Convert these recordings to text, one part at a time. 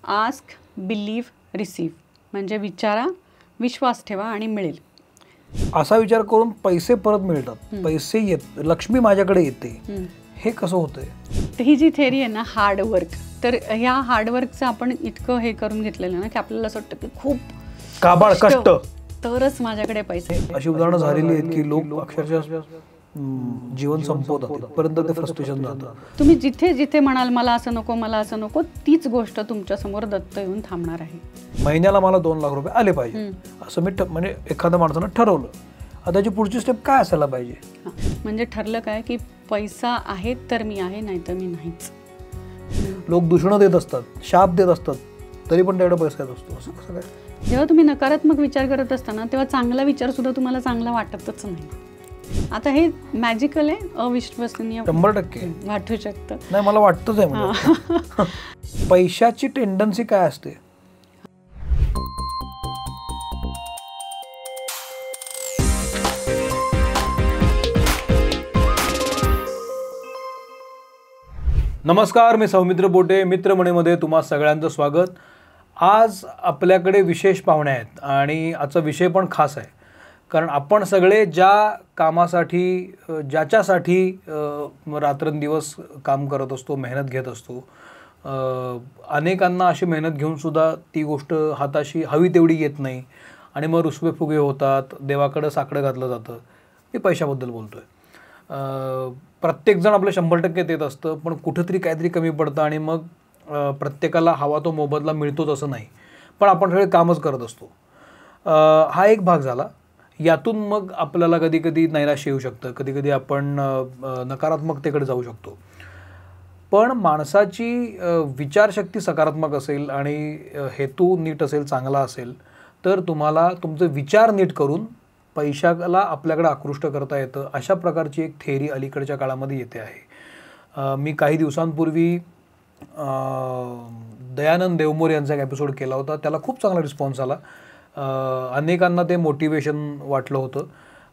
Ask, believe, receive. म्हणजे विचारा, विश्वास ठेवा आणि मिळेल. असा विचार करून पैसे परत मिळतात, पैसे येत, लक्ष्मी माझ्याकडे येते, हे कसं होतंय? तर ही जी थेरी आहे ना, हार्डवर्क, तर ह्या हार्डवर्कचं आपण इतकं हे करून घेतलेलं ना की आपल्याला असं वाटतं की खूप काबाड कष्ट तरच माझ्याकडे पैसे. अशी उदाहरणं झालेली आहेत की लोक अक्षरशः जीवन संपवतात, इथपर्यंत ते फ्रस्ट्रेशन जातं. तुम्ही जिथे जिथे म्हणाल मला असं नको, मला असं नको, तीच गोष्ट तुमच्या समोर दत्त येऊन थांबणार आहे. महिन्याला मला 2 लाख रुपये आले पाहिजे असं मी म्हणजे एखाद्या माणसानं ठरवलं. आता त्याची पुढची स्टेप काय असायला पाहिजे? म्हणजे ठरलं काय की पैसा आहे तर मी आहे, नाही तर मी नाहीच. लोक दूषणं देत असतात, शाप देत असतात, तरी पण त्याकडे पैसा येत असतो. असं कसं काय? जेव्हा तुम्ही नकारात्मक विचार करत असताना तेव्हा चांगला विचार सुद्धा तुम्हाला चांगला वाटतच नाही. आता हे मॅजिकल आहे, अविश्वसनीय 100% वाटू शकतं. नाही, मला वाटतंच आहे. म्हणजे पैशाची टेंडन्सी काय असते? नमस्कार, मी सौमित्र बोटे, मित्रमणीमध्ये तुम्हा सगळ्यांचं स्वागत. आज आपल्याकडे विशेष पाहुणे आहेत आणि आजचा विषय पण खास आहे, कारण आपण सगळे ज्या कामासाठी, ज्याच्यासाठी रात्रंदिवस काम करत असतो, मेहनत घेत असतो, अनेकांना अशी मेहनत घेऊनसुद्धा ती गोष्ट हाताशी हवी तेवढी येत नाही आणि मग रुसवे फुगे होतात, देवाकडं साकडं घातलं जातं. मी पैशाबद्दल बोलतो आहे. प्रत्येकजण आपलं 100% देत असतं, पण कुठंतरी काहीतरी कमी पडतं आणि मग प्रत्येकाला हवा तो मोबदला मिळतोच असं नाही, पण आपण सगळे कामच करत असतो. हा एक भाग झाला. यातून मग आपल्याला कधी कधी नैराश्य येऊ शकतं, कधी कधी आपण नकारात्मकतेकडे जाऊ शकतो. पण माणसाची विचारशक्ती सकारात्मक असेल आणि हेतू नीट असेल, चांगला असेल, तर तुम्हाला तुमचे विचार नीट करून पैशाला आपल्याकडे आकृष्ट करता येतं. अशा प्रकारची एक थेअरी अलीकडच्या काळामध्ये येते आहे. मी काही दिवसांपूर्वी दयानंद देवमोर यांचा एक एपिसोड केला होता, त्याला खूप चांगला रिस्पॉन्स आला. अनेकांना ते मोटिवेशन वाटलं होतं.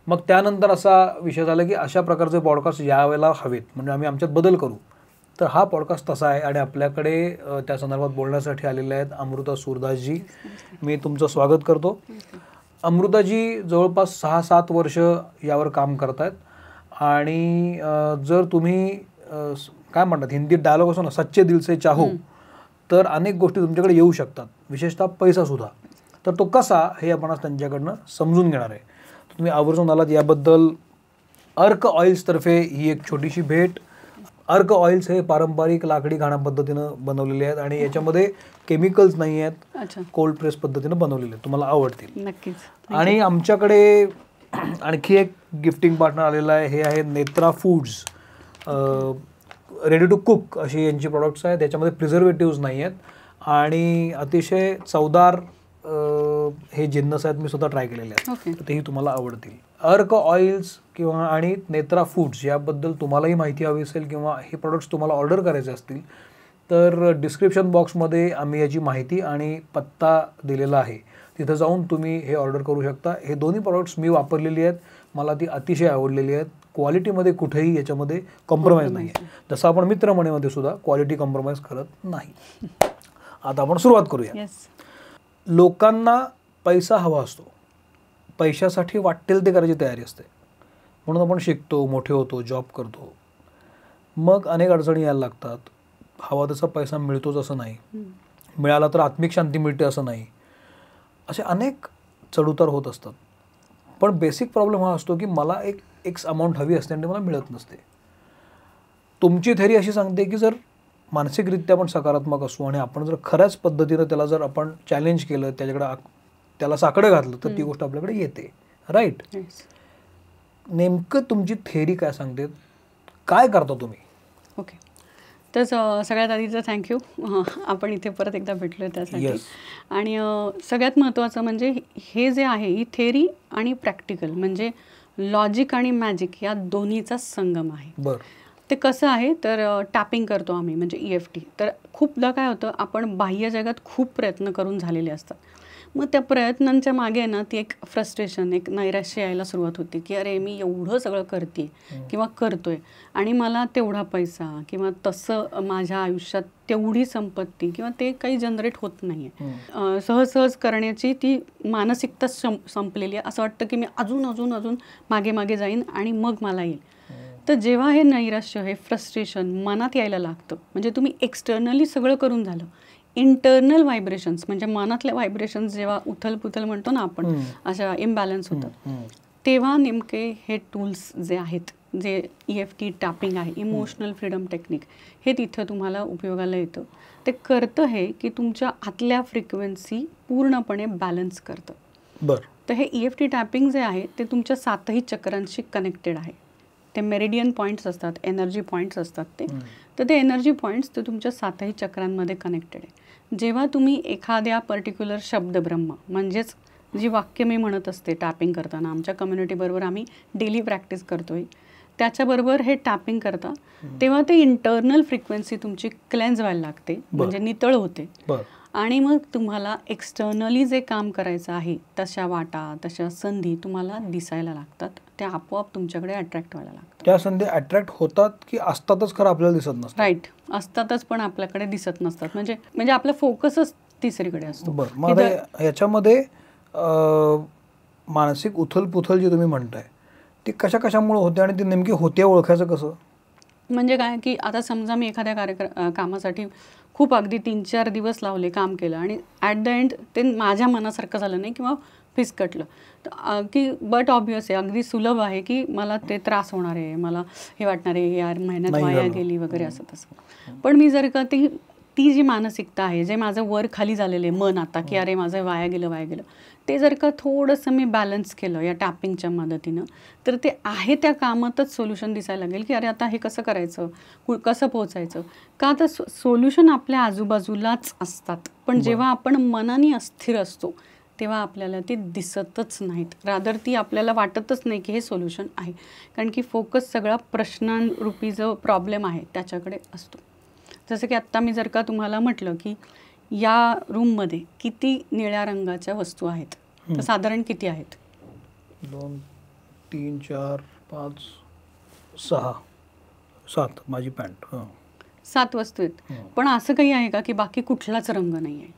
मग त्यानंतर असा विषय झाला की अशा प्रकारचे पॉडकास्ट यावेळेला हवेत, म्हणजे आम्ही आमच्यात बदल करू. तर हा पॉडकास्ट तसा आहे आणि आपल्याकडे त्या संदर्भात बोलण्यासाठी आलेले आहेत अमृता सूरदासजी. मी तुमचं स्वागत करतो. अमृताजी जवळपास 6-7 वर्ष यावर काम करत आहेत आणि जर तुम्ही काय म्हणतात, हिंदीत डायलॉग असतो ना, सच्चे दिल से चाहो, तर अनेक गोष्टी तुमच्याकडे येऊ शकतात, विशेषतः पैसासुद्धा. तर तो कसा, हे आपण आज त्यांच्याकडनं समजून घेणार आहे. तुम्ही आवर्जून आलात याबद्दल अर्क ऑइल्सतर्फे ही एक छोटीशी भेट. अर्क ऑइल्स हे पारंपरिक लाकडी घाणा पद्धतीनं बनवलेले आहेत आणि याच्यामध्ये केमिकल्स नाही आहेत, कोल्ड प्रेस पद्धतीनं बनवलेले आहेत. तुम्हाला आवडतील नक्कीच. आणि आमच्याकडे आणखी एक गिफ्टिंग पार्टनर आलेला आहे. हे आहे Netra foods. Ready to cook अशी यांची प्रॉडक्ट्स आहेत. त्याच्यामध्ये प्रिझर्वेटिव्ज नाही आहेत आणि अतिशय चवदार हे जिन्नस आहेत. मी स्वतः ट्राय केलेले आहेत, तर तेही तुम्हाला आवडतील. अर्क ऑइल्स किंवा आणि नेत्रा फूड्स याबद्दल तुम्हालाही माहिती हवी असेल किंवा हे प्रॉडक्ट्स तुम्हाला ऑर्डर करायचे असतील, तर डिस्क्रिप्शन बॉक्समध्ये आम्ही याची माहिती आणि पत्ता दिलेला आहे, तिथं जाऊन तुम्ही हे ऑर्डर करू शकता. हे दोन्ही प्रॉडक्ट्स मी वापरलेली आहेत, मला ती अतिशय आवडलेली आहेत. क्वालिटीमध्ये कुठेही याच्यामध्ये कॉम्प्रोमाइज नाही आहे, जसं आपण मित्रमणीमध्ये सुद्धा क्वालिटी कॉम्प्रोमाइज करत नाही. आता आपण सुरुवात करूया. लोकांना पैसा हवा असतो, पैशासाठी वाटेल ते करायची तयारी असते, म्हणून आपण शिकतो, मोठे होतो, जॉब करतो, मग अनेक अडचणी यायला लागतात. हवा तसा पैसा मिळतोच असं नाही, मिळाला तर आत्मिक शांती मिळते असं नाही, असे अनेक चढउतार होत असतात. पण बेसिक प्रॉब्लेम हा असतो की मला एक एक्स अमाऊंट हवी असते आणि मला मिळत नसते. तुमची थेरी अशी सांगते की जर मानसिकरित्या आपण सकारात्मक असू आणि आपण जर खऱ्याच पद्धतीनं त्याला जर आपण चॅलेंज केलं, त्याला साकडं घातलं, तर ती गोष्ट आपल्याकडे येते. राईट? नेमकं तुमची थेरी काय सांगते, काय करता तुम्ही? ओके, तर सगळ्यात आधी तर थँक्यू, आपण इथे परत एकदा भेटलो त्यासाठी. आणि सगळ्यात महत्त्वाचं म्हणजे हे जे आहे, ही थेरी आणि प्रॅक्टिकल म्हणजे लॉजिक आणि मॅजिक या दोन्हीचा संगम आहे. बरं. ते कसं आहे तर टॅपिंग करतो आम्ही, म्हणजे EFT. तर खूपदा काय होतं, आपण बाह्य जगात खूप प्रयत्न करून झालेले असतात, मग त्या प्रयत्नांच्या मागे ना ती एक फ्रस्ट्रेशन, एक नैराश्य यायला सुरुवात होती की अरे मी एवढं सगळं करते किंवा करतोय आणि मला तेवढा पैसा किंवा तसं माझ्या आयुष्यात तेवढी संपत्ती किंवा ते काही जनरेट होत नाही आहे. सहज करण्याची ती मानसिकता संपलेली आहे. असं वाटतं की मी अजून अजून अजून मागे मागे जाईन आणि मग मला येईल. तर जेव्हा हे नैराश्य, हे फ्रस्ट्रेशन मनात यायला लागतं, म्हणजे तुम्ही एक्सटर्नली सगळं करून झालं, इंटरनल व्हायब्रेशन्स म्हणजे मनातल्या व्हायब्रेशन्स जेव्हा उथलपुथल म्हणतो ना आपण, अशा इम्बॅलन्स होतात, तेव्हा नेमके हे टूल्स जे आहेत, जे EFT टॅपिंग आहे, इमोशनल फ्रीडम टेक्निक, हे तिथं तुम्हाला उपयोगाला येतं. ते करतं हे की तुमच्या आतल्या फ्रिक्वेन्सी पूर्णपणे बॅलन्स करतं. बरं. तर हे EFT टॅपिंग जे आहे ते तुमच्या 7ही चक्रांशी कनेक्टेड आहे. ते मेरिडियन पॉईंट्स असतात, एनर्जी पॉईंट्स असतात ते. तर ते एनर्जी पॉईंट्स ते तुमच्या 7ही चक्रांमध्ये कनेक्टेड आहे. जेव्हा तुम्ही एखाद्या पर्टिक्युलर शब्दब्रह्म, म्हणजेच जी वाक्य मी म्हणत असते टॅपिंग करताना, आमच्या कम्युनिटीबरोबर आम्ही डेली प्रॅक्टिस करतोय, त्याच्याबरोबर हे टॅपिंग करता, तेव्हा ते इंटरनल फ्रिक्वेन्सी तुमची क्लेन्स व्हायला लागते, म्हणजे नितळ होते. आणि मग तुम्हाला एक्सटर्नली जे काम करायचं आहे तशा वाटा, तशा संधी तुम्हाला दिसायला लागतात. त्या आपोआप तुमच्याकडे अट्रॅक्ट व्हायला लागतात. त्या संधी अट्रॅक्ट होतात की असतातच खरं आपल्याला दिसत नसतात? राईट, असतातच पण आपल्याकडे दिसत नसतात. म्हणजे आपला फोकसच तिसरीकडे असतो. बरं. मग याच्यामध्ये मानसिक उथलपुथल जी तुम्ही म्हणताय ती कशामुळे होते आणि ती नेमकी होते ओळखायचं कसं? म्हणजे काय की आता समजा मी एखाद्या कामासाठी खूप अगदी 3-4 दिवस लावले, काम केलं आणि ॲट द एंड ते माझ्या मनासारखं झालं नाही किंवा फिसकटलं, तर की बट ऑब्वियस आहे, अगदी सुलभ आहे की मला ते त्रास होणार आहे, मला हे वाटणार आहे यार मेहनत वाया गेली वगैरे असं तसं. पण मी जर का ती जी मानसिकता आहे, जे माझं वर खाली झालेलं आहे मन आता की अरे माझं वाया गेलं, ते जर का थोडंसं मी बॅलन्स केलं या टॅपिंगच्या मदतीनं, तर ते आहे त्या कामातच सोल्युशन दिसायला लागेल की अरे आता हे कसं करायचं, कसं पोहोचायचं. का तर सोल्युशन आपल्या आजूबाजूलाच असतात, पण जेव्हा आपण मनाने अस्थिर असतो तेव्हा आपल्याला ते दिसतच नाहीत. रादर ती आपल्याला वाटतच नाही की हे सोल्युशन आहे, कारण की फोकस सगळा प्रश्नांरूपी जो प्रॉब्लेम आहे त्याच्याकडे असतो. जसं की आत्ता मी जर का तुम्हाला म्हटलं की या रूममध्ये किती निळ्या रंगाच्या वस्तू आहेत, तर साधारण किती आहेत? 2, 3, 4, 5, 6, 7. माझी पॅन्ट 7 वस्तू आहेत. पण असं काही आहे का की बाकी कुठलाच रंग नाही आहे?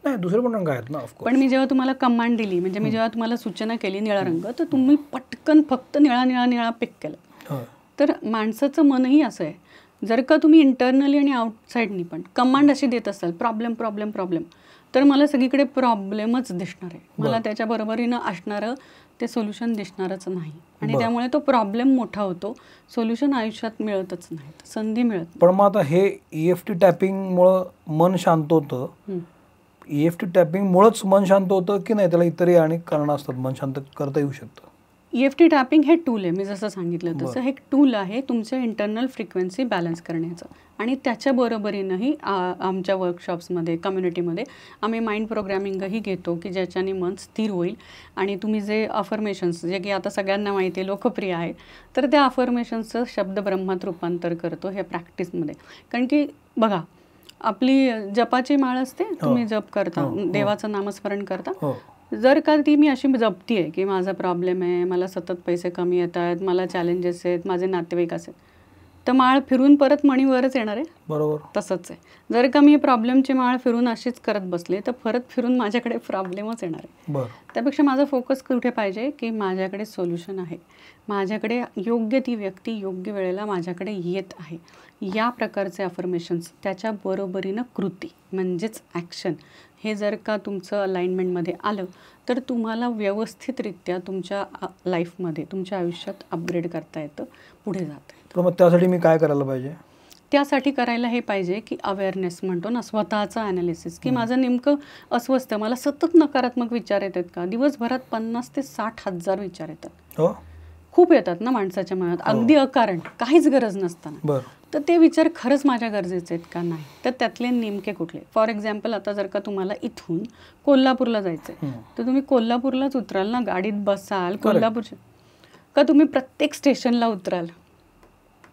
नाही, दुसरे पण रंग आहेत ना. पण मी जेव्हा तुम्हाला कमांड दिली, म्हणजे मी जेव्हा तुम्हाला सूचना केली निळा रंग, तर तुम्ही पटकन फक्त निळा पिक केलं. तर माणसाचं मनही असं आहे, जर का तुम्ही इंटरनली आणि आउटसाईडनी पण कमांड अशी देत असाल प्रॉब्लेम, तर मला सगळीकडे प्रॉब्लेमच दिसणार आहे. मला त्याच्या बरोबरीनं असणारं ते सोल्युशन दिसणारच नाही आणि त्यामुळे तो प्रॉब्लेम मोठा होतो, सोल्युशन आयुष्यात मिळतच नाही, संधी मिळत. पण मग आता हे EFT टॅपिंगमुळं मन शांत होतं, EFT टॅपिंगमुळंच मन शांत होतं की नाही, त्याला इतरही अनेक कारणं असतात मन शांत करता येऊ शकतं? EFT टॅपिंग हे टूल आहे, मी जसं सांगितलं तसं हे टूल आहे तुमच्या इंटरनल फ्रिक्वेन्सी बॅलन्स करण्याचं. आणि त्याच्या बरोबरीनंही आमच्या वर्कशॉप्समध्ये, कम्युनिटीमध्ये आम्ही माइंड प्रोग्रॅमिंगही घेतो की ज्याच्याने मन स्थिर होईल. आणि तुम्ही जे अफर्मेशन्स, जे की आता सगळ्यांना माहिती आहे, लोकप्रिय आहे, तर त्या अफर्मेशन्सचं शब्दब्रह्मात रूपांतर करतो ह्या प्रॅक्टिसमध्ये. कारण की बघा, आपली जपाची माळ असते, तुम्ही जप करता, देवाचं नामस्मरण करता, जर का ती मी अशी जपती आहे की माझा प्रॉब्लेम आहे, मला सतत पैसे कमी येत आहेत, मला चॅलेंजेस आहेत, माझे नातेवाईक असेल, तर माळ फिरून परत मणीवरच येणार आहे. बरोबर. तसंच आहे, जर का मी प्रॉब्लेमची माळ फिरून अशीच करत बसले तर परत फिरून माझ्याकडे प्रॉब्लेमच येणार आहे. त्यापेक्षा माझा फोकस कुठे पाहिजे की माझ्याकडे सोल्युशन आहे, माझ्याकडे योग्य ती व्यक्ती योग्य वेळेला माझ्याकडे येत आहे. या प्रकारचे अफर्मेशन्स, त्याच्या बरोबरीनं कृती म्हणजेच ॲक्शन, हे जर का तुमचं अलाइनमेंटमध्ये आलं तर तुम्हाला व्यवस्थितरित्या तुमच्या लाईफमध्ये, तुमच्या आयुष्यात अपग्रेड करता येतं, पुढे जाता येतं. तर मग त्यासाठी मी काय करायला पाहिजे? त्यासाठी करायला हे पाहिजे की अवेअरनेस म्हणतो ना, स्वतःचं ॲनालिसिस, की माझं नेमकं अस्वस्थ, मला सतत नकारात्मक विचार येतात का? दिवसभरात 50 ते 60 हजार विचार येतात. खूप येतात ना माणसाच्या मनात, अगदी अकारण, काहीच गरज नसताना. तर ते विचार खरंच माझ्या गरजेचे आहेत का नाही, तर त्यातले नेमके कुठले? फॉर एक्झाम्पल, आता जर का तुम्हाला इथून कोल्हापूरला जायचं आहे, तर तुम्ही कोल्हापूरलाच उतराल ना, गाडीत बसाल कोल्हापूरच्या, का तुम्ही प्रत्येक स्टेशनला उतराल?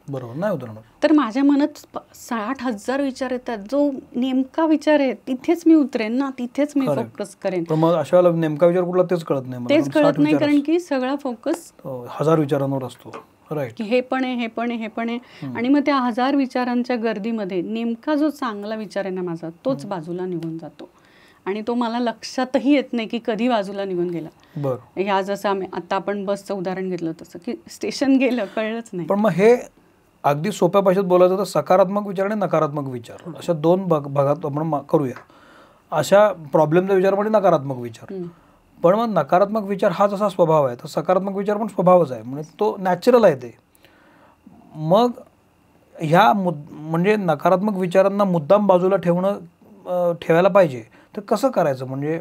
बरोबर, नाही उतरणार. तर माझ्या मनात 60,000 विचार येतात. जो नेमका विचार आहे तिथेच मी उतरेन ना, तिथेच मी फोकस करेन. पण मग अशा वेळेला नेमका विचार कुठला तेच कळत नाही. तेच कळत नाही, कारण की सगळा फोकस 1000 विचारांवर असतो. राईट. हे पण आहे, हे पण आहे, हे पण आहे. आणि मग त्या 1000 विचारांच्या गर्दीमध्ये नेमका जो चांगला विचार आहे ना माझा, तोच बाजूला निघून जातो. आणि तो मला लक्षातही येत नाही की कधी बाजूला निघून गेला. बरं. ह्या जसं आम्ही आता आपण बसचं उदाहरण घेतलं तसं की स्टेशन गेलं, कळलंच नाही. पण मग हे अगदी सोप्या भाषेत बोलायचं तर सकारात्मक विचार आणि नकारात्मक विचार अशा 2 भागात आपण करूया. अशा प्रॉब्लेमचा विचार म्हणजे नकारात्मक विचार. पण मग नकारात्मक विचार हा जसा स्वभाव आहे तर सकारात्मक विचार पण स्वभावच आहे, म्हणजे तो नॅचरल आहे ते. मग ह्या म्हणजे नकारात्मक विचारांना मुद्दाम बाजूला ठेवायला पाहिजे तर कसं करायचं? म्हणजे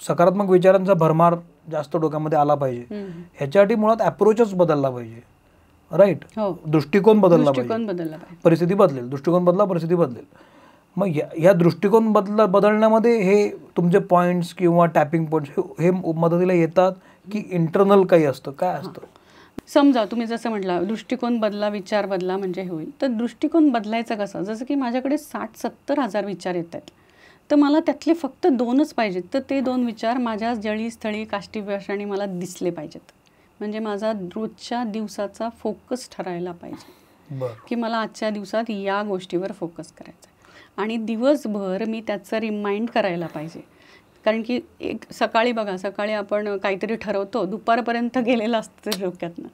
सकारात्मक विचारांचा भरमार जास्त डोक्यामध्ये आला पाहिजे, ह्याच्यासाठी मुळात अप्रोचच बदलला पाहिजे. राईट. दृष्टिकोन बदलला पाहिजे, परिस्थिती बदलेल. दृष्टिकोन बदला, परिस्थिती बदलेल. मग या दृष्टिकोन बदलण्यामध्ये हे तुमचे पॉईंट्स किंवा टॅपिंग पॉईंट्स हे मदतीला येतात की इंटरनल काही असतं, काय असतं? समजा तुम्ही जसं म्हटलं दृष्टिकोन बदला, विचार बदला म्हणजे होईल. तर दृष्टिकोन बदलायचा कसा? जसं की माझ्याकडे 60-70 हजार विचार येत आहेत, तर मला त्यातले फक्त 2च पाहिजेत. तर ते 2 विचार माझ्या जळी स्थळी काष्टी भाषाने मला दिसले पाहिजेत. म्हणजे माझा रोजच्या दिवसाचा फोकस ठरायला पाहिजे की मला आजच्या दिवसात या गोष्टीवर फोकस करायचा. आणि दिवसभर मी त्याचं रिमाइंड करायला पाहिजे. कारण की एक सकाळी बघा, सकाळी आपण काहीतरी ठरवतो, दुपारपर्यंत गेलेलं असतं ते डोक्यातनं.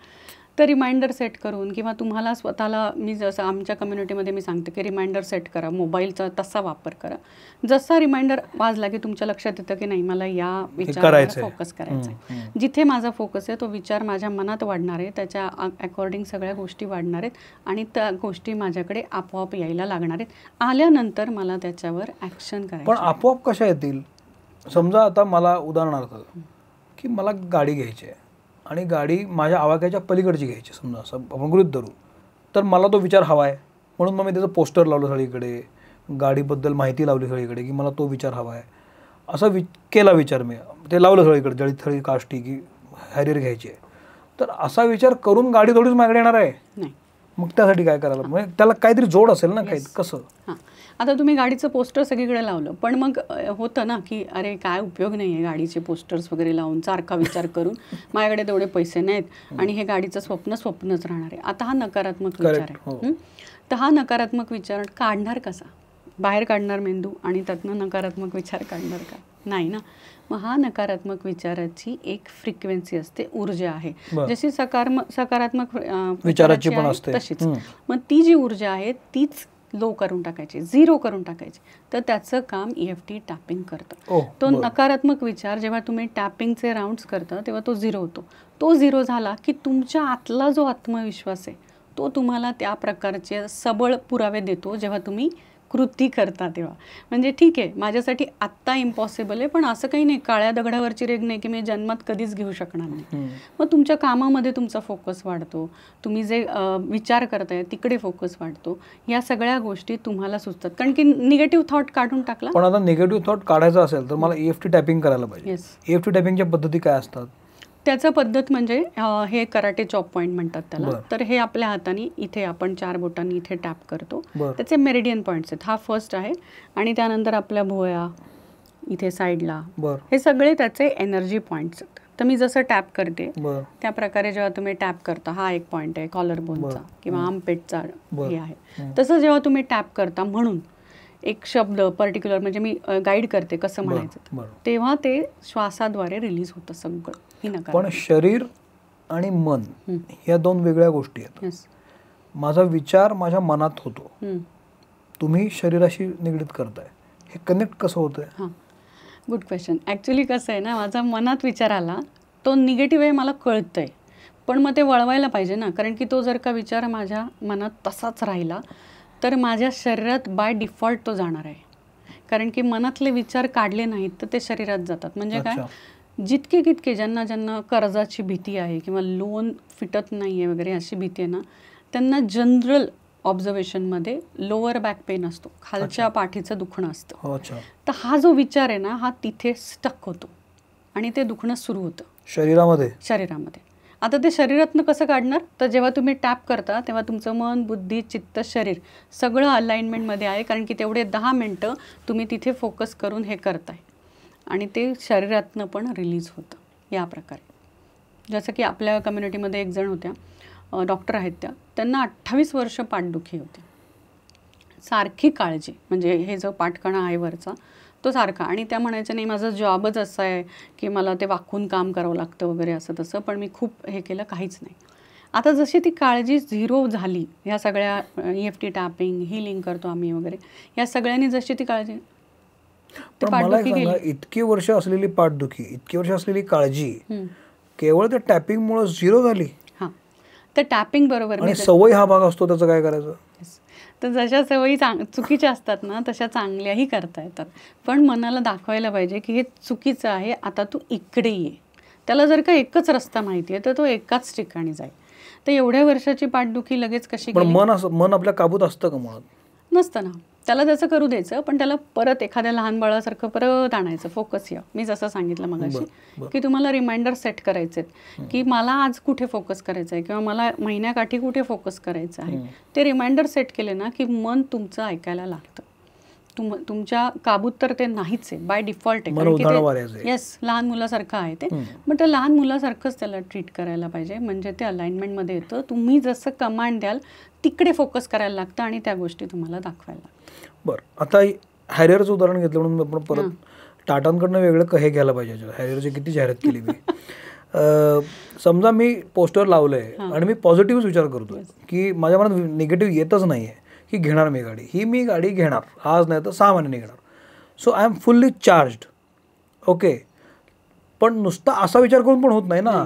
तर रिमाइंडर सेट करून किंवा तुम्हाला स्वतःला, मी जसं आमच्या कम्युनिटीमध्ये मी सांगते की रिमाइंडर सेट करा, मोबाईलचा तसा वापर करा. जसा रिमाइंडर वाजला की तुमच्या लक्षात येतं की नाही मला या विचारावर फोकस करायचा आहे. जिथे माझा फोकस आहे तो विचार माझ्या मनात वाढणार आहे, त्याच्या अकॉर्डिंग सगळ्या गोष्टी वाढणार आहेत आणि त्या गोष्टी माझ्याकडे आपोआप यायला लागणार आहेत. आल्यानंतर मला त्याच्यावर ॲक्शन करायचं. पण आपोआप कशा येतील? समजा आता मला उदाहरणार्थ की मला गाडी घ्यायची आहे आणि गाडी माझ्या आवाक्याच्या पलीकडची घ्यायची, समजा असं आपण गृहीत धरू. तर मला तो विचार हवा आहे म्हणून मग मी त्याचं पोस्टर लावलं सगळीकडे, गाडीबद्दल माहिती लावली सगळीकडे की मला तो विचार हवा आहे, असं केला विचार मी, ते लावलं सगळीकडे जळी थळी काष्टी की हॅरियर घ्यायची आहे. तर असा विचार करून गाडी थोडीच माझ्याकडे येणार आहे. नाही. मग त्यासाठी काय करायला? म्हणजे त्याला काहीतरी जोड असेल ना, काही कसं? हां, आता तुम्ही गाडीचं पोस्टर सगळीकडे लावलं, पण मग होतं ना की अरे काय उपयोग नाही आहे गाडीचे पोस्टर्स वगैरे लावून, सारखा विचार करून माझ्याकडे तेवढे पैसे नाहीत आणि हे गाडीचं स्वप्नच राहणार आहे. आता हा नकारात्मक विचार आहे. तर हा नकारात्मक विचार काढणार कसा? बाहेर काढणार मेंदू आणि त्यातनं नकारात्मक विचार काढणार का? नाही ना. मग हा नकारात्मक विचाराची एक फ्रिक्वेन्सी असते, ऊर्जा आहे. जशी सकारात्मक विचाराची पण असते तशीच. मग ती जी ऊर्जा आहे तीच लो करून टाकायची, 0 करून टाकायची. तर त्याचं काम EFT टॅपिंग करतं. तो नकारात्मक विचार जेव्हा तुम्ही टॅपिंगचे राऊंड्स करता तेव्हा तो 0 होतो. तो 0 झाला की तुमच्या आतला जो आत्मविश्वास आहे तो तुम्हाला त्या प्रकारचे सबळ पुरावे देतो जेव्हा तुम्ही कृती करता तेव्हा. म्हणजे ठीक आहे माझ्यासाठी आत्ता इम्पॉसिबल आहे, पण असं काही नाही, काळ्या दगडावरची रेघ नाही की मी जन्मात कधीच घेऊ शकणार नाही. मग तुमच्या कामामध्ये तुमचा फोकस वाढतो, तुम्ही जे विचार करताय तिकडे फोकस वाढतो. या सगळ्या गोष्टी तुम्हाला सुचतात कारण की निगेटिव्ह थॉट काढून टाकला. पण आता निगेटिव्ह थॉट काढायचा असेल तर मला EFT टॅपिंग करायला पाहिजे. EFT टॅपिंगच्या पद्धती काय असतात? त्याचं पद्धत म्हणजे हे कराटे चॉप पॉईंट म्हणतात त्याला. तर हे आपल्या हाताने इथे आपण 4 बोटांनी इथे टॅप करतो. त्याचे मेरिडियन पॉईंट्स आहेत. हा फर्स्ट आहे आणि त्यानंतर आपल्या भुवया इथे साईडला, हे सगळे त्याचे एनर्जी पॉईंट्स आहेत. तर मी जसं टॅप करते त्या प्रकारे जेव्हा तुम्ही टॅप करता, हा एक पॉईंट आहे कॉलर बोनचा किंवा आर्मपेटचा हे आहे. तसं जेव्हा तुम्ही टॅप करता म्हणून एक शब्द पर्टिक्युलर म्हणजे मी गाईड करते कसं म्हणायचं, तेव्हा ते श्वासाद्वारे रिलीज होतं सगळं. पण शरीर आणि मन या 2 वेगळ्या गोष्टी आहेत. माझा विचार माझ्या मनात होतो, तुम्ही शरीराशी निगडीत करताय, हे कनेक्ट कसं होतंय? हां, गुड क्वेश्चन. ॲक्च्युली कसं आहे ना, माझा मनात विचार आला, तो निगेटिव्ह आहे मला कळतंय, पण मग ते वळवायला पाहिजे ना, कारण की तो जर का विचार माझ्या मनात तसाच राहिला तर माझ्या शरीरात बाय डिफॉल्ट तो जाणार आहे. कारण की मनातले विचार काढले नाहीत तर ते शरीरात जातात. म्हणजे काय, जितके ज्यांना कर्जाची भीती आहे किंवा लोन फिटत नाही आहे वगैरे अशी भीती आहे ना, त्यांना जनरल ऑब्झर्वेशनमध्ये लोअर बॅक पेन असतो, खालच्या पाठीचं दुखणं असतं. तर हा जो विचार आहे ना, हा तिथे स्टक होतो आणि ते दुखणं सुरू होतं शरीरामध्ये. आता ते शरीरातनं कसं काढणार, तर जेव्हा तुम्ही टॅप करता तेव्हा तुमचं मन, बुद्धी, चित्त, शरीर सगळं अलाइनमेंटमध्ये आहे, कारण की तेवढे 10 मिनटं तुम्ही तिथे फोकस करून हे करताय आणि ते शरीरातनं पण रिलीज होतं या प्रकारे. जसं की आपल्या कम्युनिटीमध्ये एक जण होत्या, डॉक्टर आहेत त्यांना 28 वर्ष पाठदुखी होती, सारखी काळजी, म्हणजे हे जो पाठकणा आहे वरचा तो सारखा, आणि त्या म्हणायच्या नाही माझा जॉबच असा आहे की मला ते वाकून काम करावं लागतं वगैरे असं तसं, पण मी खूप हे केलं, काहीच नाही. आता जशी ती काळजी झिरो झाली, ह्या सगळ्या EFT टॅपिंग, हिलिंग करतो आम्ही वगैरे, या सगळ्यांनी जशी ती काळजी, मला इतकी वर्ष असलेली पाठदुखी, इतकी वर्ष असलेली काळजी केवळ त्या टॅपिंगमुळे झिरो झाली. हां, तर टॅपिंग बरोबर, आणि सवय हा भाग असतो, त्याचं काय करायचं. तर जशा सवयी चुकीच्या असतात ना तशा चांगल्याही करता येतात, पण मनाला दाखवायला पाहिजे की हे चुकीचं आहे, आता तू इकडे ये. त्याला जर का एकच रस्ता माहिती आहे तर तो एकाच ठिकाणी जाईल. तर एवढ्या वर्षाची पाठदुखी लगेच कशी गेली. मन आपल्या काबूत असतं का मुळात? नसतं ना, त्याला त्याचं करू द्यायचं, पण त्याला परत एखाद्या लहान बाळासारखं परत आणायचं, फोकस या. मी जसं सांगितलं मगाशी की तुम्हाला रिमाइंडर सेट करायचे की मला आज कुठे फोकस करायचं आहे किंवा मला महिन्याकाठी कुठे फोकस करायचं आहे. ते रिमाइंडर सेट केले ना की मन तुमचं ऐकायला लागतं. तुमच्या काबूत तर ते नाहीच आहे, बाय डिफॉल्ट आहे. येस, लहान मुलासारखं आहे ते, पण त्या लहान मुलासारखंच त्याला ट्रीट करायला पाहिजे, म्हणजे ते अलाइनमेंटमध्ये येतं. तुम्ही जसं कमांड द्याल तिकडे फोकस करायला लागतं आणि त्या गोष्टी तुम्हाला दाखवायला लागतात. बरं, आता हॅरियरचं उदाहरण घेतलं म्हणून आपण परत टाटांकडनं वेगळं हे घ्यायला पाहिजे. हॅरियरची किती जाहिरात केली मी. समजा मी पोस्टर लावलंय आणि मी पॉझिटिव्ह विचार करतो की माझ्या मनात निगेटिव्ह येतच नाही आहे की घेणार मी गाडी घेणार, आज नाही तर 6 महिन्यांनी घेणार. So I am fully charged. Okay, पण नुसता असा विचार करून पण होत नाही ना.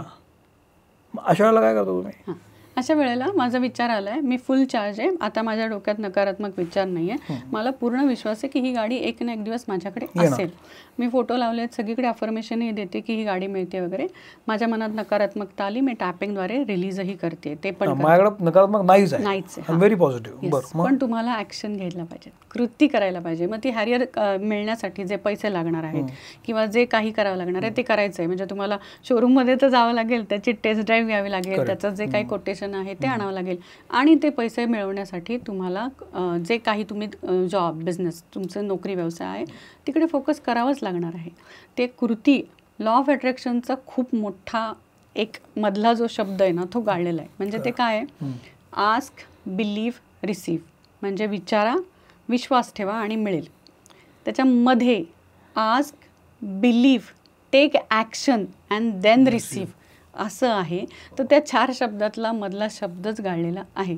अशा वेळेला काय करतो तुम्ही? अशा वेळेला माझा विचार आलाय, मी फुल चार्ज आहे, आता माझ्या डोक्यात नकारात्मक विचार नाही आहे, मला पूर्ण विश्वास आहे की ही गाडी एक ना एक दिवस माझ्याकडे असेल. मी फोटो लावले आहेत, सगळीकडे अफर्मेशनही देते की ही गाडी मिळते वगैरे. माझ्या मनात नकारात्मकता आली, मी टॅपिंगद्वारे रिलीजही करते. ते पण नकारात्मक नाहीच आहे, व्हेरी पॉझिटिव्ह. पण तुम्हाला ऍक्शन घ्यायला पाहिजे, कृती करायला पाहिजे. मग ती हॅरियर मिळण्यासाठी जे पैसे लागणार आहेत किंवा जे काही करावं लागणार आहे ते करायचं आहे. म्हणजे तुम्हाला शोरूममध्ये तर जावं लागेल, त्याची टेस्ट ड्राईव्ह घ्यावी लागेल, त्याचं जे काही कोटेशन आहे ते आणावं लागेल, आणि ते पैसे मिळवण्यासाठी तुम्हाला जे काही तुम्ही जॉब, बिझनेस, तुमचं नोकरी, व्यवसाय आहे तिकडे फोकस करावंच लागणार आहे. ते कृती, लॉ ऑफ अट्रॅक्शनचा खूप मोठा एक मधला जो शब्द आहे ना तो गाळलेला आहे. म्हणजे ते काय आहे, आस्क, बिलीव्ह, रिसीव्ह, म्हणजे विचारा, विश्वास ठेवा आणि मिळेल. त्याच्यामध्ये ask, believe, take action and then receive असं आहे. तर त्या 4 शब्दातला मधला शब्दच गाळलेला आहे.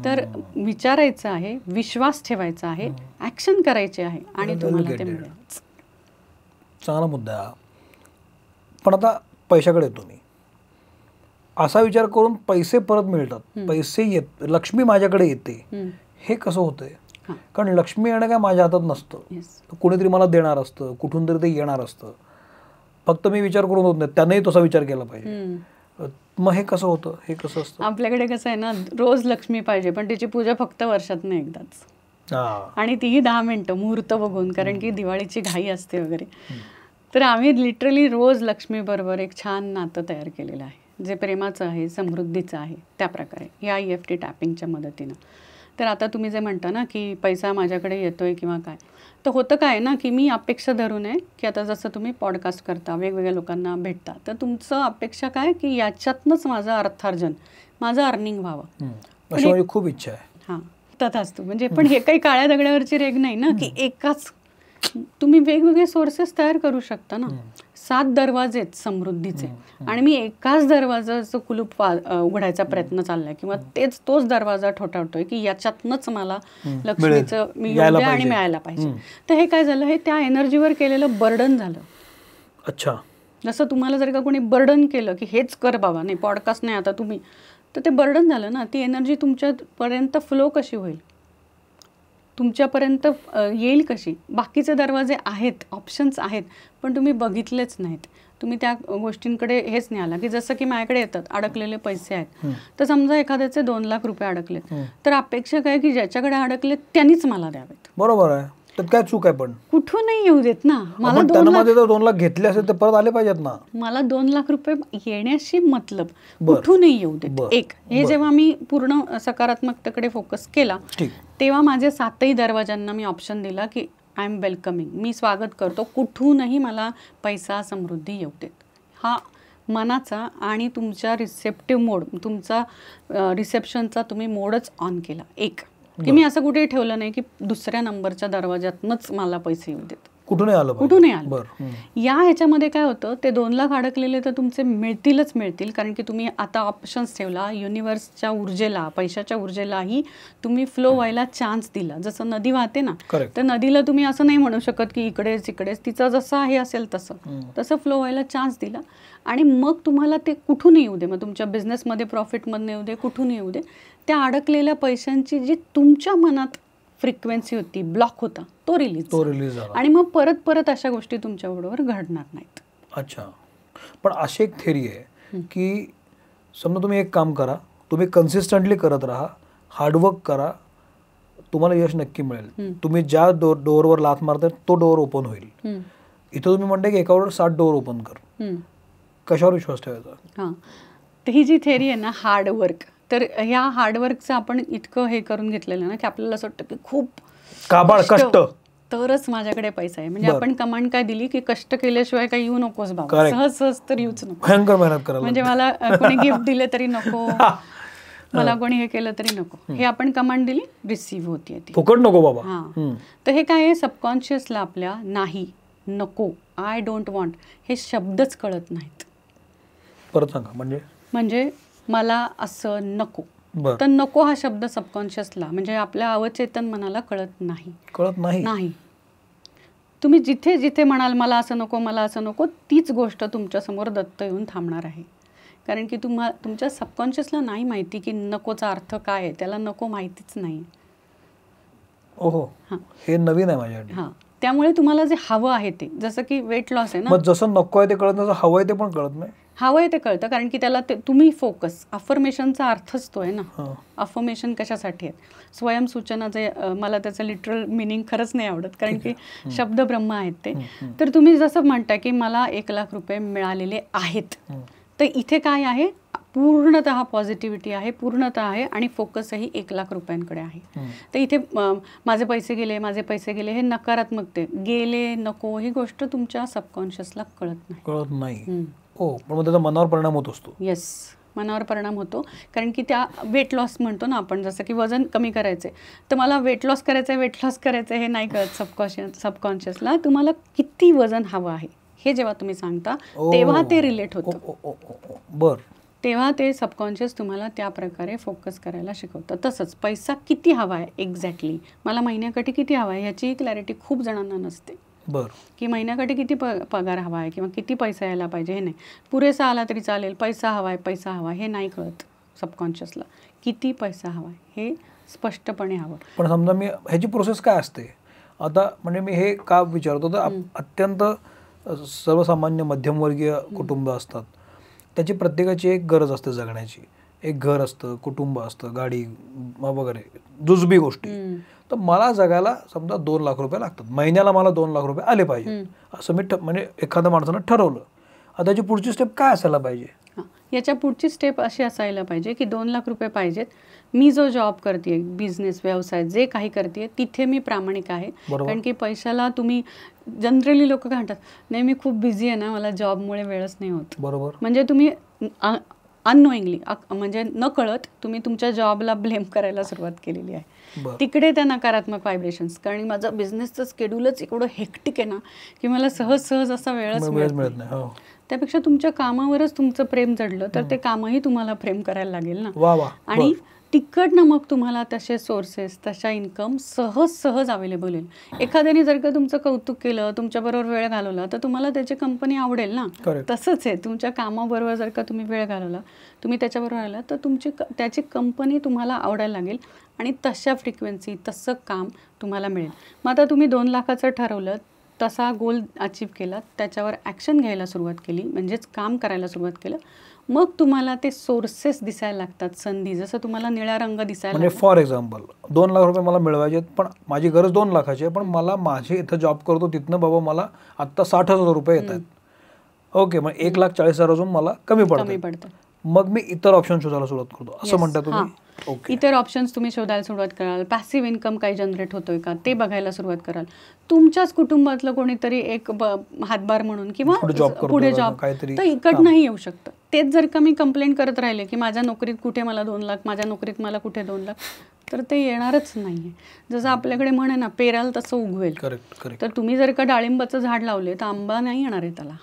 तर विचारायचं आहे, विश्वास ठेवायचा आहे, ॲक्शन करायचे आहे आणि तुम्हाला ते मिळेल. चांगला मुद्दा. पण आता पैशाकडे येतो मी. असा विचार करून पैसे परत मिळतात, पैसे लक्ष्मी माझ्याकडे येते, हे कसं होतंय? कारण लक्ष्मी येणं काय माझ्या हातात नसतं, कुणीतरी मला देणार असतं, कुठून तरी ते येणार असतं. फक्त मी विचार करून होत नाही, त्यानेही तसा विचार केला पाहिजे. मग हे कसं होतं, हे कसं असतं? आपल्याकडे कसं आहे ना, रोज लक्ष्मी पाहिजे, पण तिची पूजा फक्त वर्षातनं एकदाच, आणि तीही 10 मिनिटं मुहूर्त बघून, कारण की दिवाळीची घाई असते वगैरे. तर आम्ही लिटरली रोज लक्ष्मी बरोबर एक छान नातं तयार केलेलं आहे, जे प्रेमाचं आहे, समृद्धीचं आहे, त्या प्रकारे या EFT टॅपिंगच्या मदतीनं. तर आता तुम्ही जे म्हणता ना की पैसा माझ्याकडे येतोय किंवा काय, तर होतं काय ना की मी अपेक्षा धरून आहे की आता जसं तुम्ही पॉडकास्ट करता, वेगवेगळ्या लोकांना भेटता, तर तुमचं अपेक्षा काय की याच्यातनंच माझं अर्थार्जन, माझं अर्निंग व्हावं. खूप इच्छा आहे. हां, तथास्तु. म्हणजे पण हे काही काळ्या दगडावरची रेग नाही ना की एकाच, तुम्ही वेगवेगळे सोर्सेस तयार करू शकता ना. 7 दरवाजे आहेत समृद्धीचे, आणि मी एकाच दरवाजाचं कुलूप उघडायचा प्रयत्न चाललाय किंवा तोच दरवाजा ठोठावतोय की याच्यातनंच मला लक्ष्मीचं आणि मिळायला पाहिजे. तर हे काय झालं, हे त्या एनर्जीवर केलेलं बर्डन झालं. अच्छा, जसं तुम्हाला जर का कोणी बर्डन केलं की हेच कर बाबा, नाही पॉडकास्ट नाही आता तुम्ही, तर ते बर्डन झालं ना. ती एनर्जी तुमच्यापर्यंत फ्लो कशी होईल, तुमच्यापर्यंत येईल कशी? बाकीचे दरवाजे आहेत, ऑप्शन्स आहेत, पण तुम्ही बघितलेच नाहीत. तुम्ही त्या गोष्टींकडे हेच नाही आला की जसं की माझ्याकडे येतात अडकलेले पैसे आहेत, तर समजा एखाद्याचे 2 लाख रुपये अडकलेत, तर अपेक्षा काय की ज्याच्याकडे अडकलेत त्यांनीच मला द्यावेत. बरोबर आहे. तर काय चूक आहे? पण कुठूनही येऊ देत ना. मला त्यांना मध्ये जर 2 लाख घेतले असेल तर परत आले पाहिजेत ना. मला 2 लाख रुपये येण्याशी मतलब, कुठूनही येऊ देत. एक हे जेव्हा मी पूर्ण सकारात्मकतेकडे फोकस केला तेव्हा माझे 7ही दरवाजांना मी ऑप्शन दिला की आय एम वेलकमिंग, मी स्वागत करतो, कुठूनही मला पैसा समृद्धी येऊ देत. हा मनाचा आणि तुमच्या रिसेप्टिव्ह मोड, तुमचा रिसेप्शनचा तुम्ही मोडच ऑन केला. एक की मी असं कुठेही ठेवलं नाही की दुसऱ्या नंबरच्या दरवाज्यातनंच मला पैसे येऊ देत, कुठूनही आलं. या ह्याच्यामध्ये काय होतं, ते 2 लाख अडकलेले तर तुमचे मिळतील, कारण की तुम्ही आता ऑप्शन्स ठेवला. युनिव्हर्सच्या ऊर्जेला, पैशाच्या ऊर्जेलाही तुम्ही फ्लो व्हायला चान्स दिला. जसं नदी वाहते ना, तर नदीला तुम्ही असं नाही म्हणू शकत की इकडेच तिचं जसं आहे असेल तसं फ्लो व्हायला चान्स दिला. आणि मग तुम्हाला ते कुठूनही येऊ दे, मग तुमच्या बिझनेसमध्ये प्रॉफिटमधून येऊ दे, कुठून येऊ दे, त्या अडकलेल्या पैशांची जी तुमच्या मनात फ्रिक्वेन्सी होती, ब्लॉक होता, तो रिलीज झाला. आणि मग परत अशा गोष्टी तुमच्याबरोबर घडणार नाहीत. अच्छा, पण अशी एक थेरी आहे की समजा तुम्ही एक काम करा, तुम्ही कन्सिस्टंटली करत राहा, हार्डवर्क करा, तुम्हाला यश नक्की मिळेल. तुम्ही ज्या डोअरवर लाथ मारता तो डोअर ओपन होईल. इथं तुम्ही म्हणताय की एकावर 60 डोअर ओपन कर, कशावर विश्वास ठेवायचा? हां, तर ही जी थेरी आहे ना, हार्डवर्क, तर ह्या हार्डवर्कचं आपण इतकं हे करून घेतलेलं ना की आपल्याला असं वाटतं की खूप काबाड कष्ट तरच माझ्याकडे पैसा आहे. म्हणजे आपण कमांड काय दिली की कष्ट केल्याशिवाय काही येऊ नकोस बाबा, सहज तर येऊच नको, भयंकर मेहनत करा. म्हणजे मला कोणी गिफ्ट दिले तरी नको, मला कोणी हे केलं तरी नको, हे आपण कमांड दिली, रिसीव्ह होतीये ती, फुकट नको बाबा. हां, तर हे काय आहे, सबकॉन्शियसला आपल्या नाही, नको, आय डोंट वॉन्ट हे शब्दच कळत नाहीत. परत सांगा. म्हणजे मला असं नको, तर नको हा शब्द सबकॉन्शियसला म्हणजे आपल्या अवचेतन मनाला कळत नाही. तुम्ही जिथे जिथे म्हणाल मला असं नको, तीच गोष्ट तुमच्या समोर दत्त येऊन थांबणार आहे. कारण की तुमच्या सबकॉन्शियसला नाही माहिती की नकोचा अर्थ काय आहे, त्याला नको माहितीच नाही. ओहो, हे नवीन आहे माझ्यासाठी. हां, त्यामुळे तुम्हाला जे हवं आहे ते, जसं की वेट लॉस आहे ना, मग जसं नको आहे ते कळत नाही, हवं आहे ते पण कळत नाही. हवं आहे ते कळतं, कारण की त्याला तुम्ही फोकस, अफर्मेशनचा अर्थच तो आहे ना. अफर्मेशन कशासाठी आहे? स्वयंसूचना, जे मला त्याचं लिटरल मिनिंग खरंच नाही आवडत, कारण की शब्द ब्रह्म आहेत ते. तर तुम्ही जसं म्हणता की मला 1 लाख रुपये मिळालेले आहेत, तर इथे काय आहे, पूर्णतः पॉझिटिव्हिटी आहे, पूर्णतः आहे, आणि फोकसही 1 लाख रुपयांकडे आहे. तर इथे माझे पैसे गेले हे नकारात्मकते, गेले, नको, ही गोष्ट तुमच्या सबकॉन्शियसला कळत नाही. पण मग त्याचा मनावर परिणाम होत असतो. येस, मनावर परिणाम होतो, कारण की त्या वेट लॉस म्हणतो ना आपण, जसं की वजन कमी करायचं आहे, तर मला वेट लॉस करायचं हे नाही कळत सबकॉन्शियसला. तुम्हाला किती वजन हवं आहे हे जेव्हा तुम्ही सांगता तेव्हा ते रिलेट होतं. तेव्हा ते सबकॉन्शियस तुम्हाला त्या प्रकारे फोकस करायला शिकवतं. तसंच पैसा किती हवा आहे एक्झॅक्टली, मला महिन्याकाठी किती हवा आहे ह्याची क्लॅरिटी खूप जणांना नसते. की महिन्याकाठी किती पगार हवा आहे किंवा किती पैसा यायला पाहिजे हे नाही, पुरेसा आला तरी चालेल, पैसा हवा आहे हे नाही कळत सबकॉन्शियसला. किती पैसा हवा आहे हे स्पष्टपणे हवं. पण समजा मी ह्याची प्रोसेस काय असते आता, म्हणजे मी हे का विचारतो, तर अत्यंत सर्वसामान्य मध्यमवर्गीय कुटुंब असतात, त्याची प्रत्येकाची एक गरज असते जगण्याची. एक घर असतं, कुटुंब असतं, गाडी वगैरे जुजबी गोष्टी. तर मला जगायला समजा 2 लाख रुपये लागतात, महिन्याला मला 2 लाख रुपये आले पाहिजे असं मी म्हणजे एखाद्या माणसानं ठरवलं. आता त्याची पुढची स्टेप काय असायला पाहिजे? याच्या पुढची स्टेप अशी असायला पाहिजे की 2 लाख रुपये पाहिजेत, मी जो जॉब करते, बिझनेस, व्यवसाय जे काही करते तिथे मी प्रामाणिक आहे. कारण की पैशाला तुम्ही जनरली लोक काय म्हणतात, नाही मी खूप बिझी आहे ना, मला जॉबमुळे वेळच नाही होत. बरोबर. म्हणजे तुम्ही अननोईंगली, म्हणजे न कळत तुम्ही तुमच्या जॉबला ब्लेम करायला सुरुवात केलेली आहे. तिकडे त्या नकारात्मक व्हायब्रेशन्स, कारण माझं बिझनेसचं स्केड्यूलच एवढं हेक्टिक आहे ना की मला सहज असा वेळच मिळत नाही. त्यापेक्षा तुमच्या कामावरच तुमचं प्रेम जडलं तर ते कामही तुम्हाला प्रेम करायला लागेल ना. आणि तिकडनं मग तुम्हाला तसे सोर्सेस, तशा इन्कम सहज अवेलेबल होईल. एखाद्याने जर का तुमचं कौतुक केलं, तुमच्याबरोबर वेळ घालवला, तर तुम्हाला त्याची कंपनी आवडेल ना. तसंच आहे, तुमच्या कामाबरोबर जर का तुम्ही वेळ घालवला, तुम्ही त्याच्याबरोबर आला, तर त्याची कंपनी तुम्हाला आवडायला लागेल आणि तशा फ्रिक्वेन्सी, तसं काम तुम्हाला मिळेल. मग आता तुम्ही 2 लाखाचं ठरवलं, तसा गोल अचीव केला, त्याच्यावर ॲक्शन घ्यायला सुरुवात केली, म्हणजेच काम करायला सुरुवात केलं, मग तुम्हाला ते सोर्सेस दिसायला लागतात, संधी. जसं तुम्हाला निळा रंग दिसायला म्हणजे फॉर एक्झाम्पल 2 लाख रुपये मला मिळवायचे आहेत, पण माझी गरज 2 लाखाची आहे, पण मला माझे इथं जॉब करतो तिथनं बाबा मला आत्ता 60,000 रुपये येत आहेत. ओके, मग 1,40,000 अजून मला कमी पडतं. मग मी इतर ऑप्शन शोधायला सुरुवात करतो, असं म्हणता तुम्ही? ओके. इतर ऑप्शन्स तुम्ही शोधायला सुरुवात कराल. पॅसिव्ह इन्कम काही जनरेट होतोय का ते बघायला सुरुवात कराल. तुमच्याच कुटुंबातलं कोणीतरी एक हातभार म्हणून किंवा पुढे जॉब तर इकडनंही येऊ शकतं. तेच जर का मी कंप्लेंट करत राहिले की माझ्या नोकरीत कुठे मला 2 लाख, माझ्या नोकरीत मला कुठे 2 लाख, तर ते येणारच नाहीये. जसं आपल्याकडे म्हणे ना, पेराल तसं उगवेल. तर तुम्ही जर का डाळिंबाचं झाड लावले तर आंबा नाही येणार आहे त्याला.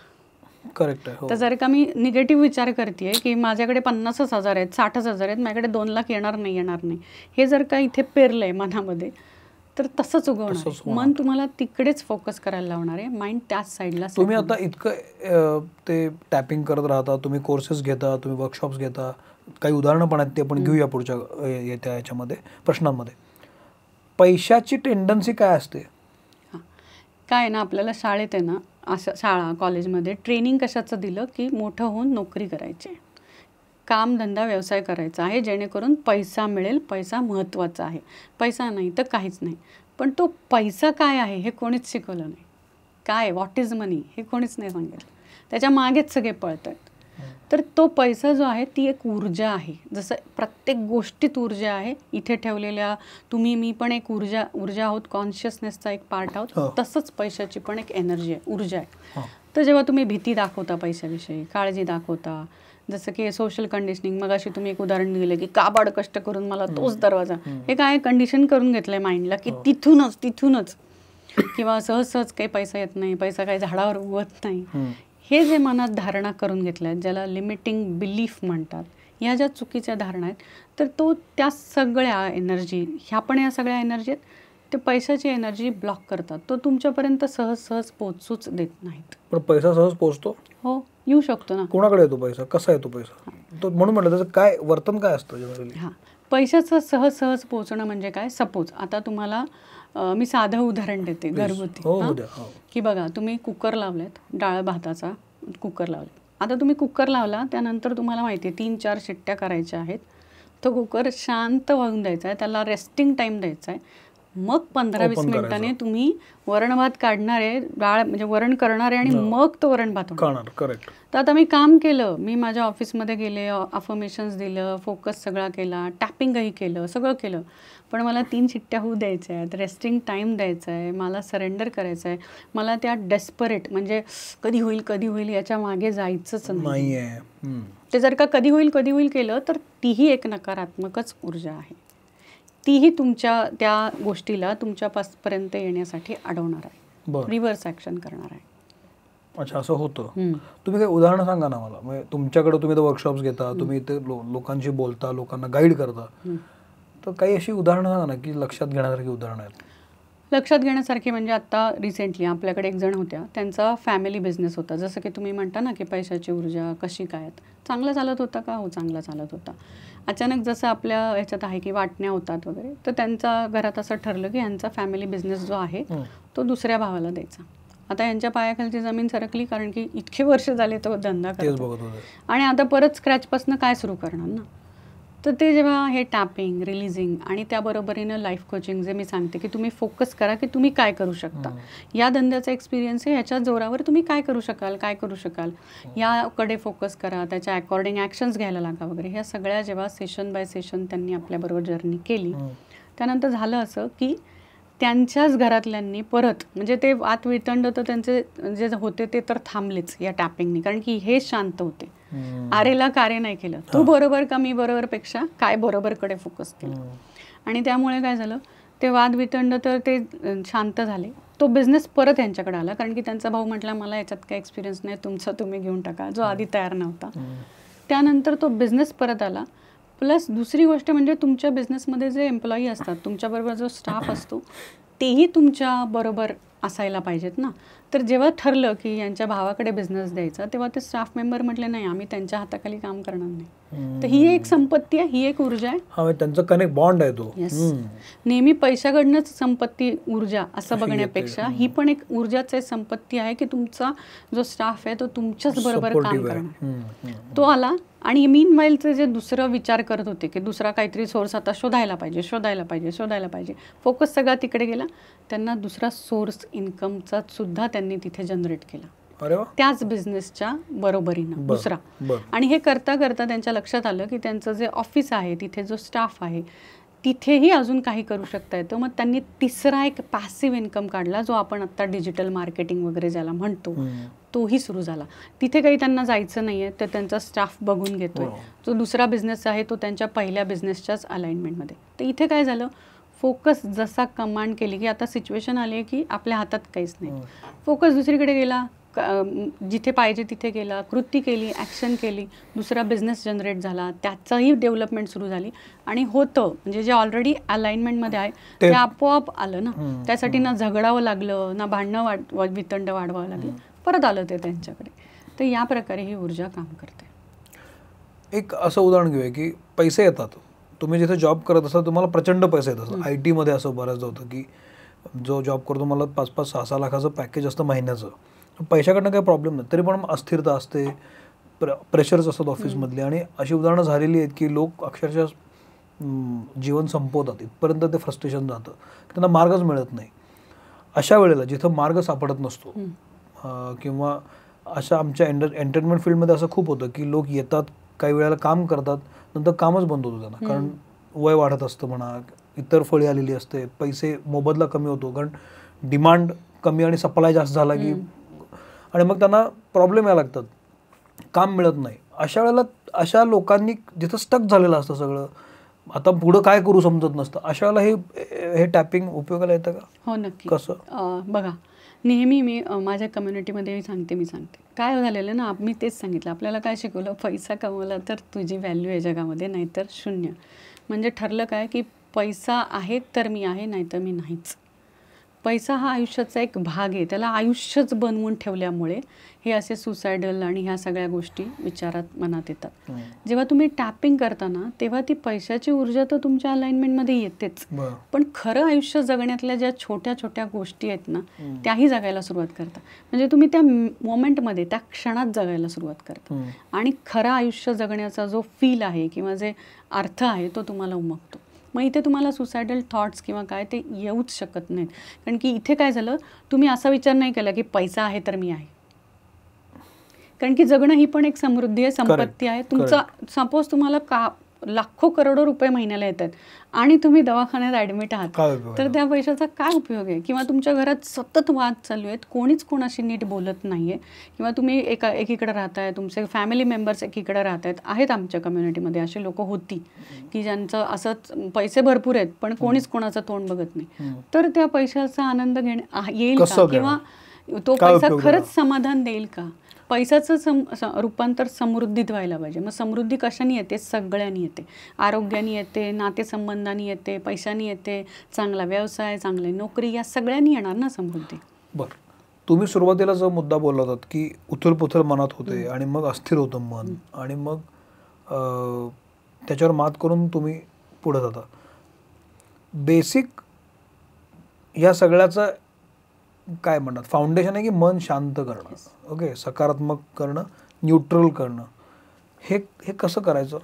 करेक्ट आहे. तर जर का मी निगेटिव्ह विचार करते की माझ्याकडे 50,000 आहेत, 60,000 आहेत, माझ्याकडे 2 लाख येणार नाही, हे जर का इथे पेरलंय मनामध्ये, तर तसंच उगवणार. मन तुम्हाला तिकडेच फोकस करायला लावणार आहे, माइंड त्याच साईडला. तुम्ही आता इतकं ते टॅपिंग करत राहता, तुम्ही कोर्सेस घेता, तुम्ही वर्कशॉप्स घेता, काही उदाहरणं पण आहेत, ते आपण घेऊया पुढच्या येत्या याच्यामध्ये प्रश्नांमध्ये. पैशाची टेंडन्सी काय असते? काय ना, आपल्याला शाळेत आहे ना, असं शाळा कॉलेजमध्ये ट्रेनिंग कशाचं दिलं की मोठं होऊन नोकरी करायची, कामधंदा व्यवसाय करायचा आहे, जेणेकरून पैसा मिळेल, पैसा महत्त्वाचा आहे, पैसा नाही तर काहीच नाही. पण तो पैसा काय आहे हे कोणीच शिकवलं नाही. काय व्हॉट इज मनी हे कोणीच नाही सांगितलं. त्याच्या मागेच सगळे पळत आहेत. तर तो पैसा जो आहे ती एक ऊर्जा आहे. जसं प्रत्येक गोष्टीत ऊर्जा आहे, इथे ठेवलेल्या तुम्ही मी पण एक ऊर्जा आहोत, कॉन्शियसनेसचा एक पार्ट आहोत. तसंच पैशाची पण एक एनर्जी आहे, ऊर्जा आहे. तर जेव्हा तुम्ही भीती दाखवता पैशाविषयी, काळजी दाखवता, जसं की सोशल कंडिशनिंग, मग अशी तुम्ही एक उदाहरण दिलं की काबाड कष्ट करून मला तोच दरवाजा, हे काय कंडिशन करून घेतलंय माइंडला की तिथूनच किंवा सहज काही पैसा येत नाही, पैसा काही झाडावर उगवत नाही, हे जे मनात धारणा करून घेतल्या आहेत, ज्याला लिमिटिंग बिलीफ म्हणतात, ह्या ज्या चुकीच्या धारणा आहेत, तर तो त्या सगळ्या एनर्जी, ह्या पण या सगळ्या एनर्जी आहेत, ते पैशाची एनर्जी ब्लॉक करतात. तो तुमच्यापर्यंत सहज पोचूच देत नाहीत. पण पैसा सहज पोचतो? हो, येऊ शकतो ना. कोणाकडे येतो पैसा, कसा येतो पैसा, तो म्हणून म्हटलं त्याचं काय वर्तन काय असतं जनरली? हां, पैशाचं सहज पोचणं म्हणजे काय? सपोज आता तुम्हाला मी साधं उदाहरण देते घरगुती, की बघा तुम्ही कुकर लावलेत, डाळ भाताचा कुकर लावले. आता तुम्ही कुकर लावला, त्यानंतर तुम्हाला माहिती आहे 3-4 शिट्ट्या करायच्या आहेत. तो कुकर शांत होऊन द्यायचा आहे, त्याला रेस्टिंग टाईम द्यायचा आहे. मग 15-20 मिनिटांनी तुम्ही वरण भात काढणारे, डाळ म्हणजे वरण करणारे, आणि मग तो वरण भात होणार. करेक्ट. तर आता मी काम केलं, मी माझ्या ऑफिसमध्ये गेले, अफर्मेशन्स दिलं, फोकस सगळा केला, टॅपिंगही केलं, सगळं केलं, पण मला 3 शिट्ट्या होऊ द्यायच्या आहेत, रेस्टिंग टाईम द्यायचा आहे, मला सरेंडर करायचं आहे, मला त्या डेस्परेट म्हणजे कधी होईल याच्या मागे जायचंच नाही आहे. ते जर का कधी होईल केलं तर तीही एक नकारात्मकच ऊर्जा आहे. तीही तुमच्या त्या गोष्टीला तुमच्यापर्यंत येण्यासाठी अडवणार आहे, रिव्हर्स ॲक्शन करणार आहे. अच्छा, असं होतं. तुम्ही काही उदाहरणं सांगा ना मला. म्हणजे तुमच्याकडे तुम्ही वर्कशॉप्स घेता, तुम्ही इथे लोकांशी बोलता, लोकांना गाईड करता, तर काही अशी उदाहरणं सांगा ना की लक्षात घेण्यासारखी उदाहरणं आहेत. लक्षात घेण्यासारखी म्हणजे आत्ता रिसेंटली आपल्याकडे एक जण होत्या, त्यांचा फॅमिली बिझनेस होता. जसं की तुम्ही म्हणता ना की पैशाची ऊर्जा कशी काय, चांगला चालत होता का? हो, चांगला चालत होता. अचानक जसं आपल्या ह्याच्यात आहे की वाटण्या होतात वगैरे, तर त्यांच्या घरात असं ठरलं की यांचा फॅमिली बिझनेस जो आहे तो दुसऱ्या भावाला द्यायचा. आता यांच्या पायाखालची जमीन सरकली, कारण की इतके वर्ष झाले तो धंदा करतो आणि आता परत स्क्रॅचपासून काय सुरू करणार ना. तर ते जेव्हा हे टॅपिंग, रिलीजिंग आणि त्याबरोबरीनं लाईफ कोचिंग, जे मी सांगते की तुम्ही फोकस करा की तुम्ही काय करू शकता, या धंद्याचा एक्सपिरियन्स आहे, ह्याच्या जोरावर तुम्ही काय करू शकाल, याकडे फोकस करा, त्याच्या अकॉर्डिंग ॲक्शन्स घ्यायला लागा वगैरे. ह्या सगळ्या जेव्हा सेशन बाय सेशन त्यांनी आपल्याबरोबर जर्नी केली, त्यानंतर झालं असं की त्यांच्याच घरातल्यांनी परत, म्हणजे ते वाद वितंड तर त्यांचे जे होते ते तर थांबलेच या टॅपिंगनी, कारण की हे शांत होते. आरेला कार्य नाही केलं, तू बरोबर का मी बरोबर पेक्षा काय बरोबरकडे फोकस केलं, आणि त्यामुळे काय झालं, ते वाद वितंड तर ते शांत झाले. तो बिझनेस परत यांच्याकडे आला, कारण की त्यांचा भाऊ म्हटला मला याच्यात काही एक्सपिरियन्स नाही, तुमचा तुम्ही घेऊन टाका, जो आधी तयार नव्हता. त्यानंतर तो बिझनेस परत आला. प्लस दुसरी गोष्ट म्हणजे तुमच्या बिझनेसमध्ये जे एम्प्लॉई असतात, तुमच्याबरोबर जो स्टाफ असतो, तेही तुमच्या बरोबर असायला पाहिजेत ना. तर जेव्हा ठरलं की यांच्या भावाकडे बिझनेस द्यायचा, तेव्हा ते स्टाफ मेंबर म्हटले नाही, आम्ही त्यांच्या हाताखाली काम करणार नाही. तर ही एक संपत्ती आहे, ही एक ऊर्जा आहे. त्यांचा कनेक्ट बॉन्ड आहे तो. नेहमी पैशाकडनंच संपत्ती ऊर्जा असं बघण्यापेक्षा ही पण एक ऊर्जाच आहे, संपत्ती आहे की तुमचा जो स्टाफ आहे तो तुमच्याच बरोबर काम करणार. तो आला. आणि मीनवाईलचे जे दुसरं विचार करत होते की दुसरा काहीतरी सोर्स आता शोधायला पाहिजे, फोकस सगळा तिकडे गेला. त्यांना दुसरा सोर्स इन्कमचा सुद्धा त्यांनी तिथे जनरेट केला, त्याच बिझनेसच्या बरोबरीनं दुसरा. आणि हे करता करता त्यांच्या लक्षात आलं की त्यांचं जे ऑफिस आहे, तिथे जो स्टाफ आहे, तिथेही अजून काही करू शकता येतं. मग त्यांनी तिसरा एक पॅसिव्ह इन्कम काढला, जो आपण आता डिजिटल मार्केटिंग वगैरे ज्याला म्हणतो, तोही सुरू झाला. तिथे काही त्यांना जायचं नाही आहे, तर त्यांचा स्टाफ बघून घेतोय. जो दुसरा बिझनेस आहे तो त्यांच्या पहिल्या बिझनेसच्याच अलाइनमेंटमध्ये. तर इथे काय झालं, फोकस जसा कमांड केली की आता सिच्युएशन आली आहे की आपल्या हातात काहीच नाही, फोकस दुसरीकडे गेला, जिथे पाहिजे तिथे गेला, कृती केली, ॲक्शन केली, दुसरा बिझनेस जनरेट झाला, त्याचाही डेव्हलपमेंट सुरू झाली. आणि होतं म्हणजे जे ऑलरेडी अलाइनमेंटमध्ये आहे ते आपोआप आलं ना. त्यासाठी ना झगडावं लागलं, ना भांडणं वितंड वाढवावं लागलं, परत आलं ते त्यांच्याकडे. तर या प्रकारे ही ऊर्जा काम करते. एक असं उदाहरण घेऊया की पैसे येतात, तुम्ही जिथे जॉब करत असता तुम्हाला प्रचंड पैसे येत असतात. IT मध्ये असं बऱ्याचदा होतं की जो जॉब करतो मला 5-5, 6-6 लाखाचं पॅकेज असतं महिन्याचं, पैशाकडनं काही प्रॉब्लेम नाही, तरी पण अस्थिरता असते, प्रेशर्स असतात ऑफिसमधले. आणि अशी उदाहरणं झालेली आहेत की लोक अक्षरशः जीवन संपवतात, इथपर्यंत ते फ्रस्ट्रेशन जातं, त्यांना मार्गच मिळत नाही. अशा वेळेला जिथं मार्ग सापडत नसतो किंवा अशा आमच्या एंटरटेनमेंट फील्डमध्ये असं खूप होतं की लोक येतात, काही वेळेला काम करतात, नंतर कामच बंद होतं त्यांना, कारण वय वाढत असतं म्हणा, इतर फळी आलेली असते, पैसे मोबदला कमी होतो, कारण डिमांड कमी आणि सप्लाय जास्त झाला की, आणि मग त्यांना प्रॉब्लेम यायला लागतात, काम मिळत नाही. अशा वेळेला अशा लोकांनी जिथं स्टक झालेलं असतं सगळं, आता पुढं काय करू समजत नसतं, अशा वेळेला हे टॅपिंग उपयोगाला येतं का? हो, नक्की. कसं? बघा, नेहमी मी माझ्या कम्युनिटीमध्ये सांगते काय झालेलं ना, मी तेच सांगितलं, आपल्याला काय शिकवलं, पैसा कमवला तर तुझी व्हॅल्यू आहे जगामध्ये, नाहीतर शून्य. म्हणजे ठरलं काय की पैसा आहे तर मी आहे, नाहीतर मी नाहीच. पैसा हा आयुष्याचा एक भाग आहे, त्याला आयुष्यच बनवून ठेवल्यामुळे हे असे सुसायडल आणि ह्या सगळ्या गोष्टी विचारात मनात येतात. जेव्हा तुम्ही टॅपिंग करताना तेव्हा ती पैशाची ऊर्जा तर तुमच्या अलाइनमेंटमध्ये येतेच, पण खरं आयुष्य जगण्यातल्या ज्या छोट्या छोट्या गोष्टी आहेत ना, त्याही जगायला सुरुवात करता. म्हणजे तुम्ही त्या मोमेंटमध्ये, त्या क्षणात जगायला सुरुवात करता आणि खरं आयुष्य जगण्याचा जो फील आहे किंवा जे अर्थ आहे तो तुम्हाला उमगतो. मग इथे तुम्हाला सुसायडल थॉट्स किंवा काय ते येऊच शकत नाहीत, कारण की इथे काय झालं, तुम्ही असा विचार नाही केला की पैसा आहे तर मी आहे. कारण की जगणं ही पण एक समृद्धी आहे, संपत्ती आहे. तुमचा सपोज तुम्हाला लाखो करोडो रुपये महिन्याला येत आहेत आणि तुम्ही दवाखान्यात ॲडमिट आहात, तर त्या पैशाचा काय उपयोग आहे? किंवा तुमच्या घरात सतत वाद चालू आहेत, कोणीच कोणाशी नीट बोलत नाही आहे, किंवा तुम्ही एकीकडे राहताय, तुमचे फॅमिली मेंबर्स एकीकडे राहत आहेत आमच्या कम्युनिटीमध्ये अशी लोकं होती की ज्यांचं असंच पैसे भरपूर आहेत पण कोणीच कोणाचं तोंड बघत नाही. तर त्या पैशाचा आनंद येईल का, किंवा तो पैसा खरंच समाधान देईल का? पैशाचं रूपांतर समृद्धीत व्हायला पाहिजे. मग समृद्धी कशाने येते? सगळ्यांनी येते. आरोग्याने येते, नातेसंबंधांनी येते, पैशाने येते, चांगला व्यवसाय, चांगली नोकरी, या सगळ्यांनी येणार ना समृद्धी. बरं, तुम्ही सुरुवातीला जो मुद्दा बोलला होतात की उथलपुथल मनात होते आणि मग अस्थिर होतं मन, आणि मग त्याच्यावर मात करून तुम्ही पुढे जाता. बेसिक या सगळ्याचं काय म्हणतात फाउंडेशन आहे की मन शांत करणं. ओके, सकारात्मक करणं, न्यूट्रल करणं. हे कसं करायचं?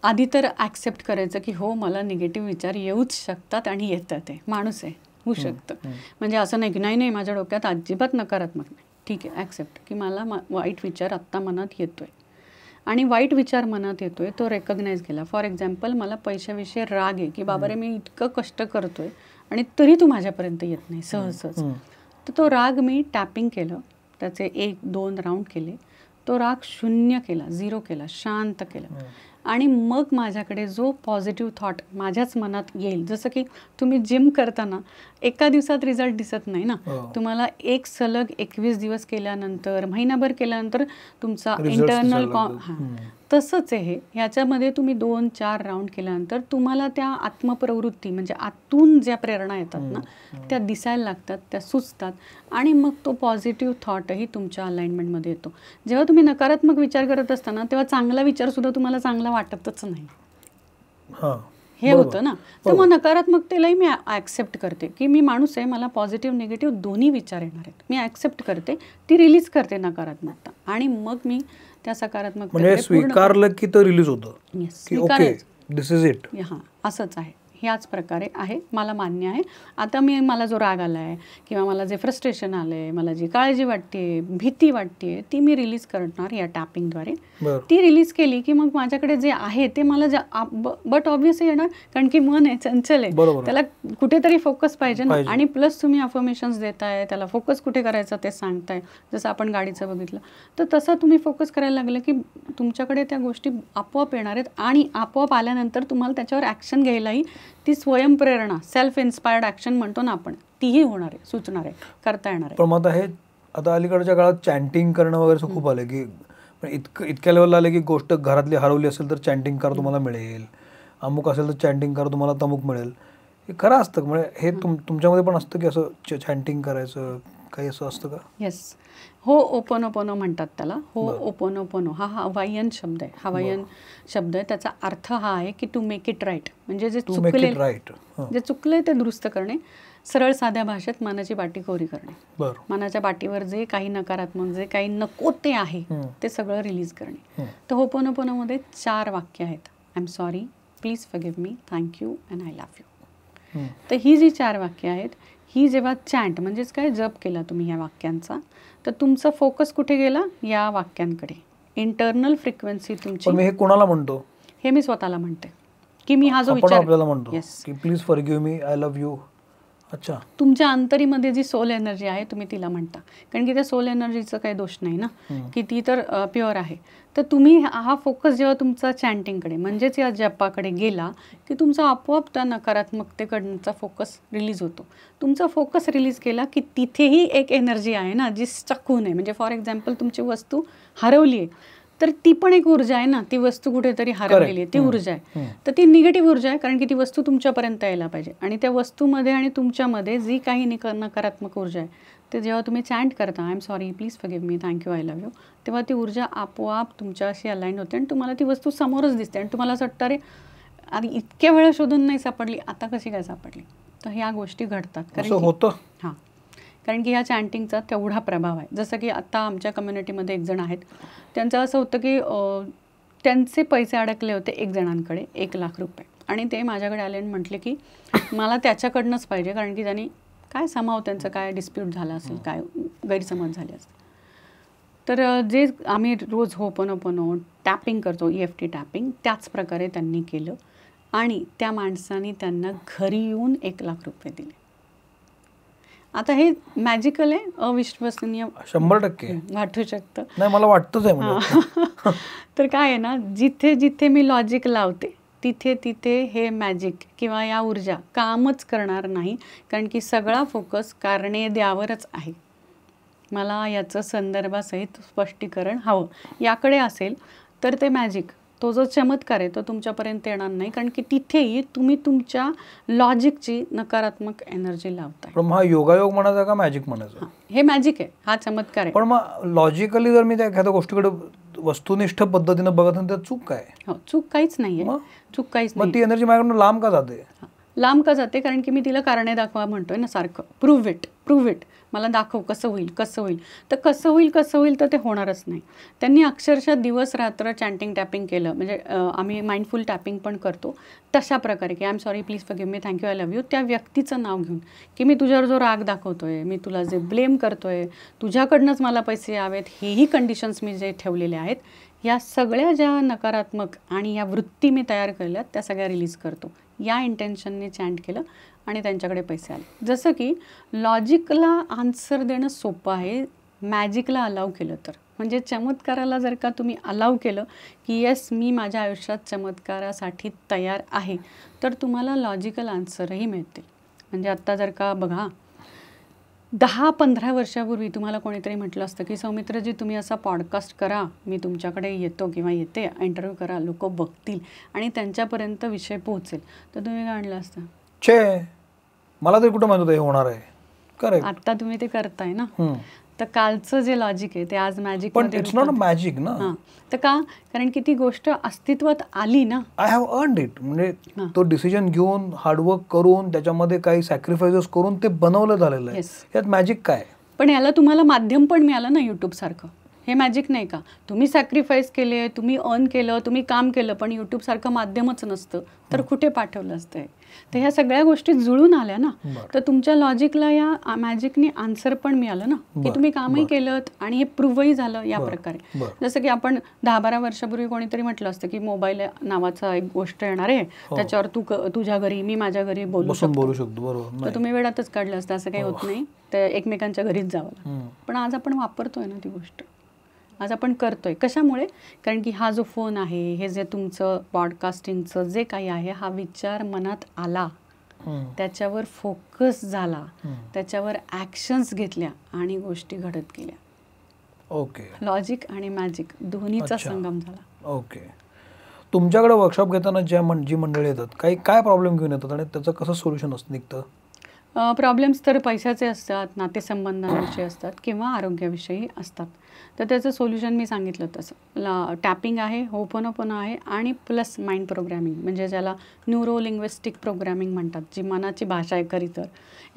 आधी तर ॲक्सेप्ट करायचं की हो, मला निगेटिव्ह विचार येऊच शकतात आणि येतात, ते माणूस आहे, होऊ शकतं. म्हणजे असं नाही की नाही माझ्या डोक्यात अजिबात नकारात्मक नाही. ठीक आहे, ॲक्सेप्ट की मला वाईट विचार आत्ता मनात येतोय, आणि वाईट विचार मनात येतोय तो रेकग्नाइज केला. फॉर एक्झाम्पल, मला पैशाविषयी राग आहे की बाबा रे, मी इतकं कष्ट करतोय आणि तरी तू माझ्यापर्यंत येत नाही सहज. तर तो राग मी टॅपिंग केलं, त्याचे 1-2 राऊंड केले, तो राग 0 केला, 0 केला, शांत केलं, आणि मग माझ्याकडे जो पॉझिटिव्ह थॉट माझ्याच मनात येईल, जसं की तुम्ही जिम करताना एका दिवसात रिझल्ट दिसत नाही ना. हो. तुम्हाला एक सलग 21 दिवस केल्यानंतर, महिनाभर केल्यानंतर तुमचा Results इंटरनल दिसायला लागतात. तसंच आहे हे. ह्याच्यामध्ये तुम्ही 2-4 राऊंड केल्यानंतर तुम्हाला त्या आत्मप्रवृत्ती म्हणजे आतून ज्या प्रेरणा येतात ना त्या दिसायला लागतात, त्या सुचतात आणि मग तो पॉझिटिव्ह थॉटही तुमच्या अलाइनमेंटमध्ये येतो. जेव्हा तुम्ही नकारात्मक विचार करत असताना तेव्हा चांगला विचारसुद्धा तुम्हाला चांगला वाटतच नाही. हे होतं ना. तर मग नकारात्मकतेलाही मी ॲक्सेप्ट करते की मी माणूस आहे, मला पॉझिटिव्ह निगेटिव्ह दोन्ही विचार येणार आहेत. मी ॲक्सेप्ट करते, ती रिलीज करते नकारात्मकता आणि मग मी त्या सकारात्मक म्हणजे स्वीकारलं की तर रिलीज होतं. Okay, this is it. हां, असंच आहे. ह्याच प्रकारे आहे, मला मान्य आहे. आता मला जो राग आला आहे किंवा मला जे फ्रस्ट्रेशन आलं आहे, मला जी काळजी वाटते, भीती वाटते, ती मी रिलीज करणार या टॅपिंगद्वारे. ती रिलीज केली की मग माझ्याकडे जे आहे ते मला बट ऑब्व्हियसली येणार, कारण की मन आहे, चंचल आहे, त्याला कुठेतरी फोकस पाहिजे ना. आणि प्लस तुम्ही अफर्मेशन्स देताय, त्याला फोकस कुठे करायचं ते सांगताय. जसं आपण गाडीचं बघितलं तर तसं तुम्ही फोकस करायला लागलं की तुमच्याकडे त्या गोष्टी आपोआप येणार आहेत आणि आपोआप आल्यानंतर तुम्हाला त्याच्यावर ॲक्शन घ्यायलाही ती स्वयंप्रेरणा, सेल्फ इन्स्पायर्ड ॲक्शन म्हणतो ना आपण, तीही होणार आहे, सुचणार आहे, करता येणार आहे. पण मग आता अलीकडच्या काळात चॅन्टिंग करणं वगैरे खूप आलं की इतक्या लेवलला आलं की गोष्ट घरातली हरवली असेल तर चॅन्टिंग कार तुम्हाला मिळेल, अमुक असेल तर चॅन्टिंग कार तुम्हाला तमुक मिळेल. हे खरं असतं म्हणजे हे तुमच्यामध्ये पण असतं की असं चॅन्टिंग करायचं काही असं असतं का? येस, हो ओपोनोपोनो म्हणतात त्याला. हो ओपोनोपोनो हा हवाईयन शब्द आहे. हवाईयन शब्द आहे, त्याचा अर्थ हा आहे की टू मेक इट राईट, म्हणजे जे चुकले ते दुरुस्त करणे. सरळ साध्या भाषेत मनाची पाटी कोरी करणे. मनाच्या पाठीवर जे काही नकारात्मक, जे काही नको ते आहे ते सगळं रिलीज करणे. तर होपोनोपोनोमध्ये 4 वाक्य आहेत. I am sorry, please forgive me, thank you and I love you. तर ही जी 4 वाक्य आहेत, ही जेव्हा चॅन्ट म्हणजेच काय जप केला तुम्ही ह्या वाक्यांचा, तर तुमचा फोकस कुठे गेला? या वाक्यांकडे. इंटरनल फ्रिक्वेन्सी तुमची. हे कोणाला म्हणतो? हे मी स्वतःला म्हणते की मी हा जो विचार आपल्याला म्हणतो की please forgive me, I love you. अच्छा, तुमच्या अंतरीमध्ये जी सोल एनर्जी आहे तुम्ही तिला म्हणता, कारण की त्या सोल एनर्जीचं काही दोष नाही ना, की ती तर प्युअर आहे. तर तुम्ही हा फोकस जेव्हा तुमचा चॅन्टिंगकडे म्हणजेच या जपाकडे गेला की तुमचा आपोआप त्या नकारात्मकतेकडचा फोकस रिलीज होतो. तुमचा फोकस रिलीज केला की तिथेही एक एनर्जी आहे ना जी स्टक होऊ नये. म्हणजे फॉर एक्झाम्पल तुमची वस्तू हरवली आहे तर ती पण एक ऊर्जा आहे ना, ती वस्तू कुठेतरी हरवलेली आहे, ती ऊर्जा आहे. तर ती निगेटिव्ह ऊर्जा आहे, कारण की ती वस्तू तुमच्यापर्यंत यायला पाहिजे. आणि त्या वस्तूमध्ये आणि तुमच्यामध्ये जी काही नकारात्मक ऊर्जा आहे ते जेव्हा तुम्ही चॅन्ट करता, I am sorry, please forgive me, thank you, I love you, तेव्हा ती ऊर्जा आपोआप तुमच्याशी अलाइन होते आणि तुम्हाला ती वस्तू समोरच दिसते आणि तुम्हाला असं वाटतं अरे आधी इतक्या वेळा शोधून नाही सापडली, आता कशी काय सापडली. तर ह्या गोष्टी घडतात. हां, कारण की ह्या चॅन्टिंगचा तेवढा प्रभाव आहे. जसं की आत्ता आमच्या कम्युनिटीमध्ये एक जण आहेत, त्यांचं असं होतं की त्यांचे पैसे अडकले होते एक जणांकडे 1 लाख रुपये, आणि ते माझ्याकडे आले आणि म्हटले की मला त्याच्याकडनंच पाहिजे, कारण की त्यांनी काय समाव त्यांचं काय डिस्प्यूट झाला असेल, काय गैरसमज झाले असेल. तर जे आम्ही रोज होपोनोपोनो टॅपिंग करतो, EFT टॅपिंग, त्याच प्रकारे त्यांनी केलं आणि त्या माणसाने त्यांना घरी येऊन 1 लाख रुपये दिले. आता हे मॅजिकल आहे, अविश्वसनीय, 100% वाटू शकतं. नाही, मला वाटतंच आहे. तर काय आहे ना, जिथे जिथे मी लॉजिक लावते तिथे तिथे हे मॅजिक किंवा या ऊर्जा कामच करणार नाही, कारण की सगळा फोकस कारणे द्यावरच आहे. मला याचं संदर्भासहित स्पष्टीकरण हवं. याकडे असेल तर ते मॅजिक, तो जो चमत्कार आहे तो तुमच्यापर्यंत येणार नाही, कारण की तिथेही तुम्ही तुमच्या लॉजिकची नकारात्मक एनर्जी लावताय. पण हा योगायोग म्हणायचा का मॅजिक म्हणायचं? हे मॅजिक आहे, हा चमत्कार आहे. पण मग लॉजिकली जर मी त्या एखाद्या गोष्टीकडे वस्तुनिष्ठ पद्धतीनं बघत नाही तर चूक काय? हो, चूक काहीच नाहीये, चूक काहीच नाही. मग ती एनर्जी माझ्याकडून लांब का जाते? लांब का जाते? कारण की मी तिला कारणे दाखवा म्हणतोय ना सारखं, प्रूव्ह इट, मला दाखव कसं होईल. तर कसं होईल तर ते होणारच नाही. त्यांनी अक्षरशः दिवस रात्र चॅन्टिंग टॅपिंग केलं. म्हणजे आम्ही माइंडफुल टॅपिंग पण करतो तशा प्रकारे की I am sorry, please forgive me, thank you, I love you, त्या व्यक्तीचं नाव घेऊन की मी तुझ्यावर जो राग दाखवतोय, मी तुला जे ब्लेम करतोय, तुझ्याकडनंच मला पैसे यावेत, हेही कंडिशन्स मी जे ठेवलेले आहेत, या सगळ्या ज्या नकारात्मक आणि या वृत्ती मी तयार केल्यात त्या सगळ्या रिलीज करतो. या इंटेन्शनने चॅन्ट केलं आणि त्यांच्याकडे पैसे आले. जसं की लॉजिकला आन्सर देणं सोपं आहे, मॅजिकला अलाव केलं तर, म्हणजे चमत्काराला जर का तुम्ही अलाव केलं की येस मी माझ्या आयुष्यात चमत्कारासाठी तयार आहे, तर तुम्हाला लॉजिकल आन्सरही मिळते. म्हणजे आत्ता जर का बघा 10-15 वर्षापूर्वी तुम्हाला कोणीतरी म्हटलं असतं की सौमित्रजी तुम्ही असा पॉडकास्ट करा, मी तुमच्याकडे येतो किंवा येते, इंटरव्ह्यू करा, लोक बघतील आणि त्यांच्यापर्यंत विषय पोहोचेल, तर तुम्ही काय आणलं असतं? छे, मला तरी कुठं माहित होतं हे होणार आहे. करेक्ट. आता तुम्ही ते करताय ना. तर कालचं जे लॉजिक आहे ते आज मॅजिक पण इट्स नॉट अ मॅजिक ना. तर का? कारण की ती गोष्ट अस्तित्वात आली ना. I have earned it. म्हणजे तो डिसिजन घेऊन हार्डवर्क करून त्याच्यामध्ये काही सॅक्रिफायसेस करून ते बनवलं झालेलं आहे. यात मॅजिक काय? पण याला तुम्हाला माध्यम पण मिळालं ना यूट्यूब सारखं. हे मॅजिक नाही का? तुम्ही सॅक्रिफाईस केले, तुम्ही अर्न केलं, तुम्ही काम केलं, पण यूट्यूब सारखं माध्यमच नसतं तर कुठे पाठवलं असतं? तर ह्या सगळ्या गोष्टी जुळून आल्या ना. तर तुमच्या लॉजिकला या मॅजिकने आन्सर पण मिळालं ना, की तुम्ही कामही केलं आणि हे प्रूव्हही झालं या प्रकारे. जसं की आपण 10-12 वर्षापूर्वी कोणीतरी म्हटलं असतं की मोबाईल नावाचा एक गोष्ट येणार आहे, त्याच्यावर तू तुझ्या घरी, मी माझ्या घरी बोलू शकतो. बरोबर. तर तुम्ही वेळातच काढलं असतं. असं काही होत नाही, तर एकमेकांच्या घरीच जावं. पण आज आपण वापरतोय ना ती गोष्ट, आज आपण करतोय. कशामुळे? कारण की हा जो फोन आहे, हे जे तुमचं पॉडकास्टिंगचं जे काही आहे, हा विचार मनात आला, त्याच्यावर फोकस झाला, त्याच्यावर ॲक्शन्स घेतल्या आणि गोष्टी घडत गेल्या. ओके. लॉजिक आणि मॅजिक दोन्हीचा संगम झाला. ओके. तुमच्याकडे वर्कशॉप घेताना जी मंडळी येतात, काय प्रॉब्लेम घेऊन येतात आणि त्याचं कसं सोल्युशन निघतं? प्रॉब्लेम्स तर पैशाचे असतात, नातेसंबंधांविषयी असतात किंवा आरोग्याविषयी असतात. तर त्याचं सोल्युशन मी सांगितलं तसं टॅपिंग आहे, होपोनोपोनो आहे आणि प्लस माइंड प्रोग्रॅमिंग, म्हणजे ज्याला न्यूरो लिंग्विस्टिक प्रोग्रॅमिंग म्हणतात, जी मनाची भाषा आहे खरी तर,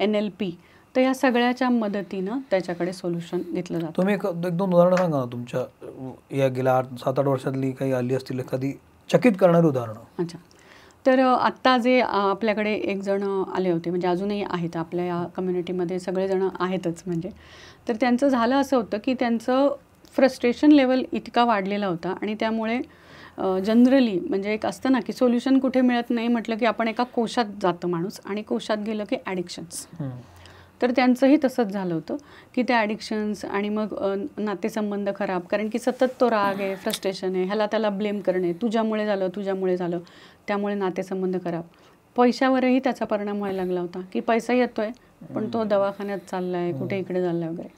NLP. तर या सगळ्याच्या मदतीनं त्याच्याकडे सोल्युशन घेतलं जातं. तुम्ही एक 2 उदाहरणं सांगा ना तुमच्या या गेल्या 7-8 वर्षातली काही आली असतील एखादी चकित करणारी उदाहरणं. अच्छा. तर आत्ता जे आपल्याकडे एक जण आले होते, म्हणजे अजूनही आहेत आपल्या या कम्युनिटीमध्ये, सगळेजण आहेतच म्हणजे. तर त्यांचं झालं असं होतं की त्यांचं फ्रस्ट्रेशन लेवल इतका वाढलेला होता आणि त्यामुळे जनरली म्हणजे एक असतं ना की सोल्युशन कुठे मिळत नाही म्हटलं की आपण एका कोशात जातं माणूस, आणि कोशात गेलं की ॲडिक्शन्स. तर त्यांचंही तसंच झालं होतं की ते ॲडिक्शन्स आणि मग नातेसंबंध खराब, कारण की सतत तो राग आहे, फ्रस्ट्रेशन आहे, ह्याला त्याला ब्लेम करणे, तुझ्यामुळे झालं, त्यामुळे नातेसंबंध खराब. पैशावरही त्याचा परिणाम व्हायला लागला होता की पैसा येतोय पण तो दवाखान्यात चालला आहे, कुठे इकडे चालला आहे वगैरे.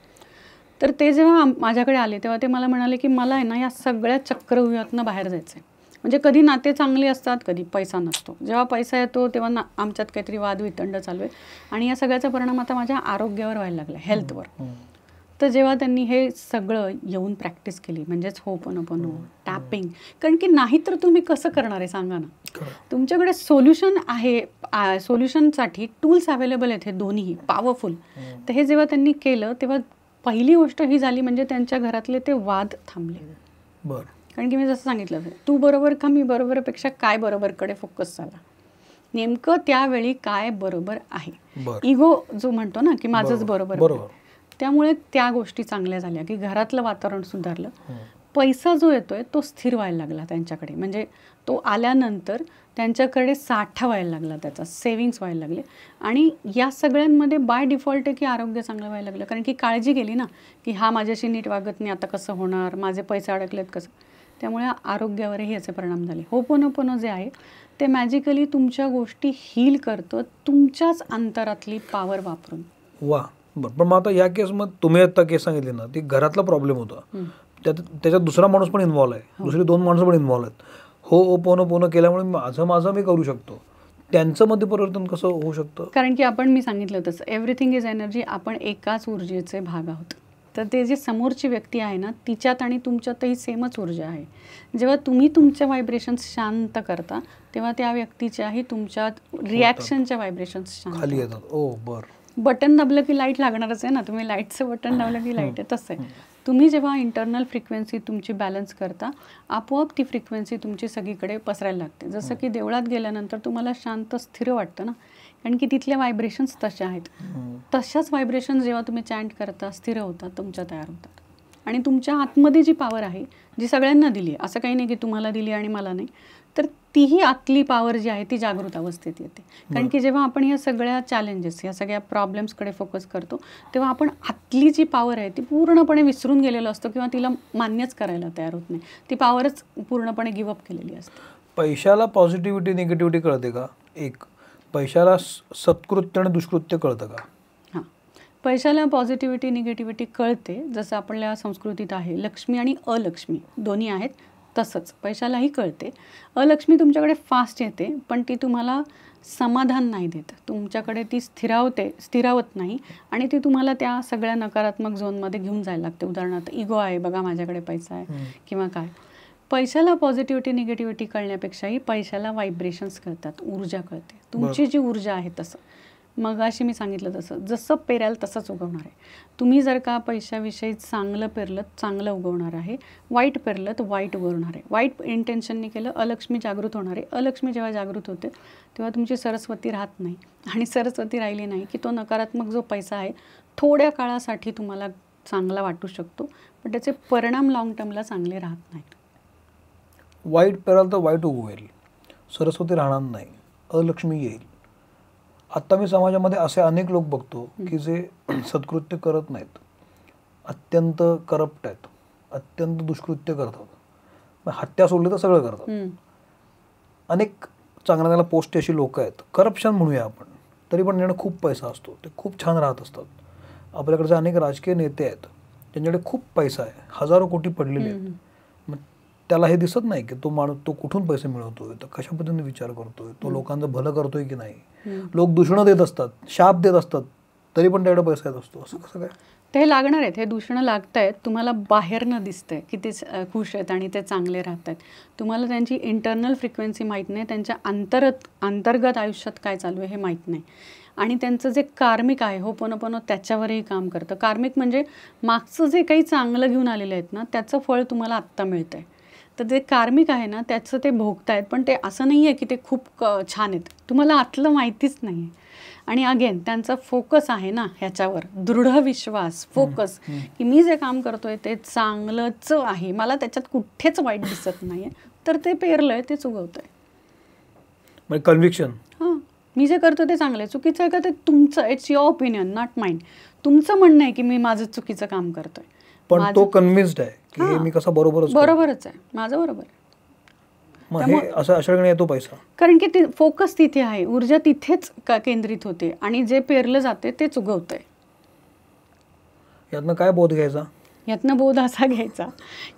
तर ते जेव्हा माझ्याकडे आले तेव्हा ते मला म्हणाले की मला आहे ना या सगळ्या चक्रव्यूहातनं बाहेर जायचं आहे. म्हणजे कधी नाते चांगले असतात, कधी पैसा नसतो. जेव्हा पैसा येतो तेव्हा आमच्यात काहीतरी वादवितंड चालू आहे आणि या सगळ्याचा परिणाम आता माझ्या आरोग्यावर व्हायला लागला, हेल्थवर. तर जेव्हा त्यांनी हे सगळं येऊन प्रॅक्टिस केली, म्हणजेच होपोनोपोनो, टॅपिंग, कारण की नाही तर तुम्ही कसं करणार आहे सांगा ना. तुमच्याकडे सोल्युशन आहे, सोल्युशनसाठी टूल्स अवेलेबल आहेत, हे दोन्ही पॉवरफुल. तर हे जेव्हा त्यांनी केलं तेव्हा पहिली गोष्ट ही झाली म्हणजे त्यांच्या घरातले ते वाद थांबले. बरं. कारण की मी जसं सांगितलं, तू बरोबर का मी बरोबरपेक्षा काय बरोबरकडे फोकस झाला. नेमकं त्यावेळी काय बरोबर आहे, इगो जो म्हणतो ना की माझंच बरोबर. त्यामुळे त्या गोष्टी चांगल्या झाल्या की घरातलं वातावरण सुधारलं. पैसा जो येतोय तो स्थिर व्हायला लागला त्यांच्याकडे, म्हणजे तो आल्यानंतर त्यांच्याकडे साठा व्हायला लागला, त्याचा सेव्हिंग्स व्हायला लागले. आणि या सगळ्यांमध्ये बाय डिफॉल्ट आहे की आरोग्य चांगलं व्हायला लागलं, कारण की काळजी गेली ना की हा माझ्याशी नीट वागत नाही, आता कसं होणार, माझे पैसे अडकलेत कसं. त्यामुळे आरोग्यावरही याचे परिणाम झाले. होपोनोपोनो जे आहे ते मॅजिकली तुमच्या गोष्टी हील करतं तुमच्याच अंतरातली पॉवर वापरून. वा. बरं. पण मग आता या केसमध्ये तुम्ही आता केस सांगितली ना, ती घरातला प्रॉब्लेम होता, त्याच्यात दुसरा माणूस पण इन्व्हॉल्व आहे, दुसरी 2 माणसं पण इन्व्हॉल्व आहेत. होपोनोपोनो केल्यामुळे माझं मी करू शकतो, त्यांचं मध्ये परिवर्तन कसं होऊ शकतं? कारण की मी सांगितलं तसं एव्हरीथिंग इज एनर्जी, आपण एकाच ऊर्जेचे भाग आहोत. तर ते जे समोरची व्यक्ती आहे ना, तिच्यात आणि तुमच्यातही सेमच ऊर्जा आहे. जेव्हा तुम्ही तुमचे व्हायब्रेशन्स शांत करता तेव्हा त्या व्यक्तीच्याही तुमच्या रिॲक्शनच्या व्हायब्रेशन्स शांत खाली येतात. ओ बरं. बटन दाबलं की लाईट लागणारच आहे ना, तुम्ही लाईटचं बटन दाबलं की लाईट आहे, तसं आहे. तुम्ही जेव्हा इंटरनल फ्रिक्वेन्सी तुमची बॅलन्स करता, आपोआप ती फ्रिक्वेन्सी तुमची सगळीकडे पसरायला लागते. जसं की देवळात गेल्यानंतर तुम्हाला शांत स्थिर वाटतं ना, कारण की तिथल्या व्हायब्रेशन्स तशा आहेत. तशाच व्हायब्रेशन्स जेव्हा तुम्ही चॅन्ट करता स्थिर होतात, तुमच्या तयार होतात. आणि तुमच्या आतमध्ये जी पॉवर आहे, जी सगळ्यांना दिली आहे, असं काही नाही की तुम्हाला दिली आणि मला नाही, तर तीही आतली पॉवर जी आहे ती जागृत अवस्थेत येते. कारण की जेव्हा आपण ह्या सगळ्या चॅलेंजेस, या सगळ्या प्रॉब्लेम्सकडे फोकस करतो तेव्हा आपण आतली जी पॉवर आहे ती पूर्णपणे विसरून गेलेलो असतो किंवा तिला मान्यच करायला तयार होत नाही. ती पॉवरच पूर्णपणे गिव्हअप केलेली असते. पैशाला पॉझिटिव्हिटी निगेटिव्हिटी कळते का? एक पैशाला सत्कृत्य आणि दुष्कृत्य कळतं का? हां, पैशाला पॉझिटिव्हिटी निगेटिव्हिटी कळते. जसं आपल्या संस्कृतीत आहे लक्ष्मी आणि अलक्ष्मी दोन्ही आहेत, तसंच पैशालाही कळते. अलक्ष्मी तुमच्याकडे फास्ट येते, पण ती तुम्हाला समाधान नाही देत. तुमच्याकडे ती स्थिरावत नाही आणि ती तुम्हाला त्या सगळ्या नकारात्मक झोनमध्ये घेऊन जायला लागते. उदाहरणार्थ इगो आहे, बघा माझ्याकडे पैसा आहे किंवा काय. पैशाला पॉझिटिव्हिटी निगेटिव्हिटी कळण्यापेक्षाही पैशाला व्हायब्रेशन्स कळतात, ऊर्जा कळते. तुमची जी ऊर्जा आहे तसं, मग अशी मी सांगितलं तसं, जसं पेराल तसंच उगवणार आहे. तुम्ही जर का पैशाविषयी चांगलं पेरलं चांगलं उगवणार आहे, वाईट पेरलं तर वाईट उगवणार आहे. वाईट इंटेन्शनने केलं अलक्ष्मी जागृत होणार आहे. अलक्ष्मी जेव्हा जागृत होते तेव्हा तुमची सरस्वती राहत नाही, आणि सरस्वती राहिली नाही की तो नकारात्मक जो पैसा आहे थोड्या काळासाठी तुम्हाला चांगला वाटू शकतो, पण त्याचे परिणाम लॉंग टर्मला चांगले राहत नाहीत. वाईट पेराल तर वाईट उगवेल, सरस्वती राहणार नाही, अलक्ष्मी येईल. आत्ता मी समाजामध्ये असे अनेक लोक बघतो की जे सत्कृत्य करत नाहीत, अत्यंत करप्ट आहेत, अत्यंत दुष्कृत्य करतात, हत्या सोडली तर सगळं करतात. अनेक चांगल्या पोस्ट अशी लोक आहेत, करप्शन म्हणूया आपण, तरी पण त्यांच्याकडे खूप पैसा असतो, ते खूप छान राहत असतात. आपल्याकडचे अनेक राजकीय नेते आहेत त्यांच्याकडे खूप पैसा आहे, हजारो कोटी पडलेले आहेत, मग त्याला हे दिसत नाही की तो माणूस तो कुठून पैसे मिळवतोय, तो कशा पद्धतीने विचार करतोय, तो लोकांचं भलं करतोय की नाही. लोक दूषणं देत असतात, शाप देत असतात, तरी पण त्याकडे पैसा येत असतो. असं कसं काय? ते लागणार आहेत, हे दूषणं लागत आहेत. तुम्हाला बाहेरनं दिसतंय की ते खुश आहेत आणि ते चांगले राहत आहेत. तुम्हाला त्यांची इंटरनल फ्रिक्वेन्सी माहीत नाही, त्यांच्या अंतर्गत आयुष्यात काय चालू आहे हे माहीत नाही. आणि त्यांचं जे कार्मिक आहे होपोनोपोनो त्याच्यावरही काम करतं. कार्मिक म्हणजे मागचं जे काही चांगलं घेऊन आलेलं आहेत ना त्याचं फळ तुम्हाला आत्ता मिळतं आहे. तर जे कार्मिक आहे ना त्याचं ते भोगतायत, पण ते असं नाही आहे की ते खूप छान आहेत, तुम्हाला आतलं माहितीच नाही आहे. आणि अगेन त्यांचा फोकस आहे ना ह्याच्यावर, दृढ विश्वास, फोकस की मी जे काम करतोय ते चांगलंच आहे, मला त्याच्यात कुठेच वाईट दिसत नाही आहे, तर ते पेरलंय तेच उगवतंय. म्हणजे कन्व्हिक्शन, हां, मी जे करतो ते चांगलं आहे. चुकीचं आहे का ते तुमचं, it's your opinion not mind. तुमचं म्हणणं आहे की मी माझं चुकीचं काम करतोय, पण तो कन्व्हिन्स्ड आहे की हे मी कसं बरोबरच आहे, माझं बरोबर आहे. मग हे असं अशाकडे येतो पैसा, कारण की ते फोकस तिथे आहे, ऊर्जा तिथेच केंद्रित होते आणि जे पेरलं जाते तेच उगवतंय. यातनं काय बोध घ्यायचा? यातनं बोध असा घ्यायचा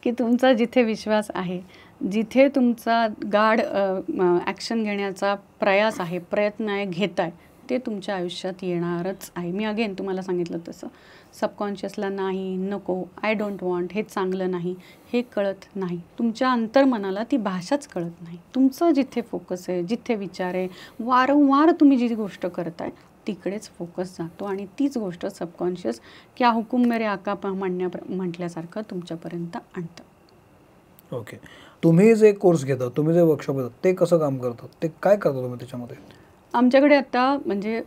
की तुमचा जिथे विश्वास आहे, जिथे तुमचा गाढ ॲक्शन घेण्याचा प्रयास आहे, प्रयत्न आहे, घेताय, ते तुमच्या आयुष्यात येणारच आहे. मी अगेन तुम्हाला सांगितलं तसं, सबकॉन्शियसला नाही, नको, आय डोंट वॉन्ट, हे चांगलं नाही, हे कळत नाही. तुमच्या अंतर्मनाला ती भाषाच कळत नाही. तुमचं जिथे फोकस आहे, जिथे विचार आहे, वारंवार तुम्ही जी गोष्ट करताय तिकडेच फोकस जातो आणि तीच गोष्ट सबकॉन्शियस क्या हुकुम मेरे आका म्हटल्यासारखं तुमच्यापर्यंत आणतं. ओके. तुम्ही जे कोर्स घेता, तुम्ही जे वर्कशॉप घेतात, ते कसं काम करतात, ते काय करता तुम्ही त्याच्यामध्ये? आमच्याकडे आता म्हणजे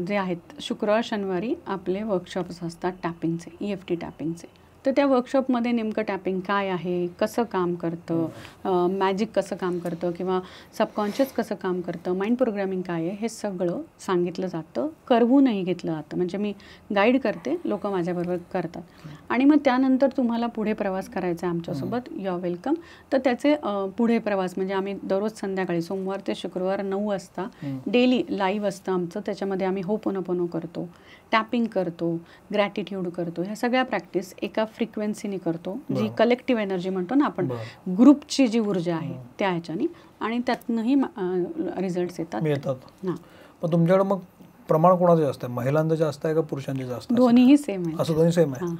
जे आहेत शुक्रवार शनिवारी आपले वर्कशॉप्स असतात टॅपिंगचे, EFT टॅपिंगचे. तर त्या वर्कशॉपमध्ये नेमकं टॅपिंग काय आहे, कसं काम करतं, मॅजिक कसं काम करतं किंवा सबकॉन्शियस कसं काम करतं, माइंड प्रोग्रॅमिंग काय आहे, हे सगळं सांगितलं जातं, करवूनही घेतलं जातं. म्हणजे मी गाईड करते, लोक माझ्याबरोबर करतात. आणि मग त्यानंतर तुम्हाला पुढे प्रवास करायचा आहे आमच्यासोबत, यू आर वेलकम. तर त्याचे पुढे प्रवास म्हणजे आम्ही दररोज संध्याकाळी सोमवार ते शुक्रवार 9 वाजता डेली लाईव्ह असतं आमचं. त्याच्यामध्ये आम्ही होपोनोपोनो करतो, टॅपिंग करतो, ग्रॅटिट्यूड करतो. ह्या सगळ्या प्रॅक्टिस एका फ्रिक्वेन्सीने करतो, जी कलेक्टिव्ह एनर्जी म्हणतो ना आपण, ग्रुपची जी ऊर्जा आहे त्या ह्याच्याने, आणि त्यातनंही रिझल्ट्स येतात. हां. पण तुमच्याकडे मग प्रमाण कोणाचं जास्त आहे, महिलांचं जास्त आहे का पुरुषांचं जास्त आहे? दोन्हीही सेम आहे. असं दोन्ही सेम आहे?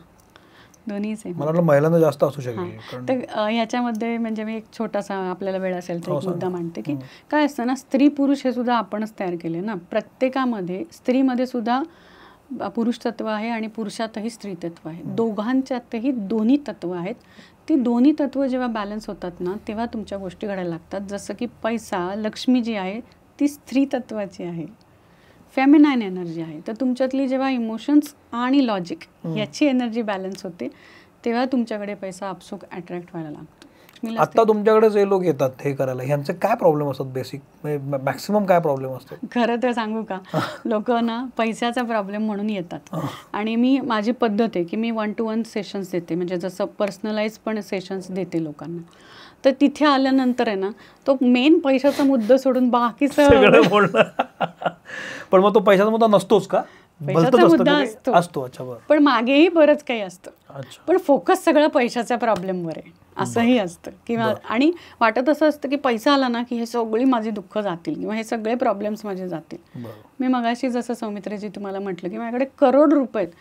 दोन्ही सेम. मला वाटलं महिलांना जास्त असू शकेल. तर ह्याच्यामध्ये म्हणजे मी एक छोटासा, आपल्याला वेळ असेल तर एक मुद्दा मांडते की काय असतं ना, स्त्री पुरुष हे सुद्धा आपणच तयार केले ना. प्रत्येकामध्ये, स्त्रीमध्ये सुद्धा पुरुष तत्व आहे आणि पुरुषातही स्त्री तत्व आहे. दोघांच्यातही दोन्ही तत्व आहेत. ती दोन्ही तत्व जेव्हा बॅलन्स होतात ना तेव्हा तुमच्या गोष्टी घडायला लागतात. जसं की पैसा, लक्ष्मी जी आहे ती स्त्री तत्वाची आहे, फेमिनाईन एनर्जी आहे. तर तुमच्यातली जेव्हा इमोशन्स आणि लॉजिक याची एनर्जी बॅलन्स होते तेव्हा तुमच्याकडे पैसा आपसूक अट्रॅक्ट व्हायला लागतो. आता तुमच्याकडे जे लोक येतात हे करायला, ह्यांचे काय प्रॉब्लेम असतात, बेसिक मॅक्सिमम काय प्रॉब्लेम असतात? खरं तर सांगू का, लोक ना पैशाचा प्रॉब्लेम म्हणून येतात. आणि माझी पद्धत आहे की मी 1-to-1 सेशन्स देते, म्हणजे जसं पर्सनलाइज पण सेशन्स देते लोकांना. तर तिथे आल्यानंतर आहे ना तो मेन पैशाचा मुद्दा सोडून बाकी सगळं बोलणं. पण मग तो पैशाचा मुद्दा नसतोच का? पैशाचा मुद्दा असतो. अच्छा, बरं. पण मागेही बरंच काही असतं. अच्छा. पण फोकस सगळं पैशाच्या प्रॉब्लेमवर आहे असंही असतं. किंवा आणि वाटत असं असतं की पैसा आला ना की हे सगळी माझी दुःख जातील किंवा हे सगळे प्रॉब्लेम्स माझे जातील. मी मगाशी जसं सौमित्रीजी तुम्हाला म्हटलं की माझ्याकडे करोड रुपये आहेत,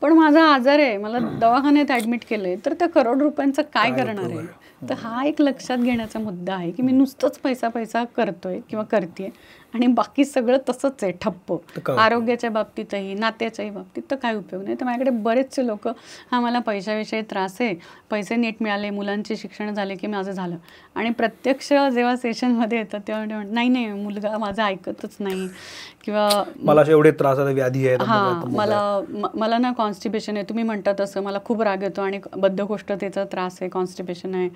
पण माझा आजार आहे, मला दवाखान्यात ऍडमिट केलंय, तर त्या करोड रुपयांचं काय करणार आहे? तर हा एक लक्षात घेण्याचा मुद्दा आहे की मी नुसतंच पैसा पैसा करतोय किंवा करतेय आणि बाकी सगळं तसंच आहे ठप्प. आरोग्याच्या बाबतीतही नात्याच्याही बाबतीत तर काय उपयोग नाही. तर माझ्याकडे बरेचसे लोक हा मला पैशाविषयी त्रास आहे, पैसे नीट मिळाले, मुलांचे शिक्षण झाले की माझं झालं, आणि प्रत्यक्ष जेव्हा सेशनमध्ये येतात तेव्हा नाही नाही मुलगा माझा ऐकतच नाही किंवा मला एवढे त्रास आहे, व्याधी आहे, मला ना कॉन्स्टिपेशन आहे, तुम्ही म्हणतात असं, मला खूप राग येतो आणि बद्धकोष्ठतेचा त्रास आहे, कॉन्स्टिपेशन आहे.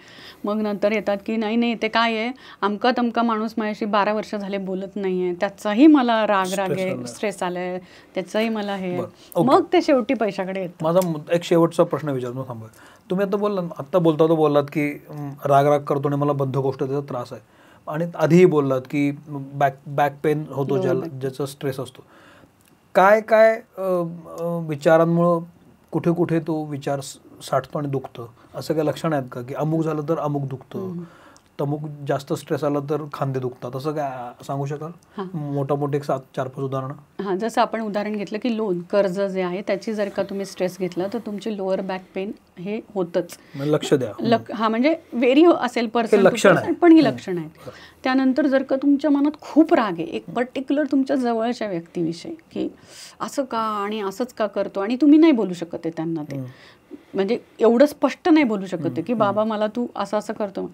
मग नंतर येतात की नाही नाही ते काय आहे, अमका तमका माणूस माझ्याशी 12 वर्ष झाले बोलत नाहीये, त्याचाही मला राग आहे, स्ट्रेस आलाय, त्याचंही मला हे. मग ते शेवटी पैशाकडे येतात. माझा एक शेवटचा प्रश्न विचारतो, थांबा. तुम्ही आता बोललात की राग करतो आणि मला बद्धकोष्ठतेचा त्रास आहे, आणि आधीही बोललात की बॅक पेन होतो ज्याचा स्ट्रेस असतो. काय विचारांमुळं कुठे कुठे तो विचार साठतो आणि दुखतं, असं काय लक्षण आहेत का की अमुक झालं तर अमुक दुखतं, अमुक जास्त स्ट्रेस आला तर खांदे दुखतात, असं काय सांगू शकाल? मोठे 4-5 उदाहरणं. हां, जसं आपण उदाहरण घेतलं की लोन कर्ज जे आहे त्याची जर का तुम्ही स्ट्रेस घेतला तर तुमची लोअर बॅक पेन हे होतच. लक्ष द्या. हा म्हणजे वेरी असेल पर्सन, पण ही लक्षणं आहेत. त्यानंतर जर का तुमच्या मनात खूप राग आहे एक पर्टिक्युलर तुमच्या जवळच्या व्यक्तीविषयी की असं का आणि असंच का करतो, आणि तुम्ही नाही बोलू शकत आहे त्यांना, ते म्हणजे एवढं स्पष्ट नाही बोलू शकत आहे की बाबा मला तू असं असं करतो,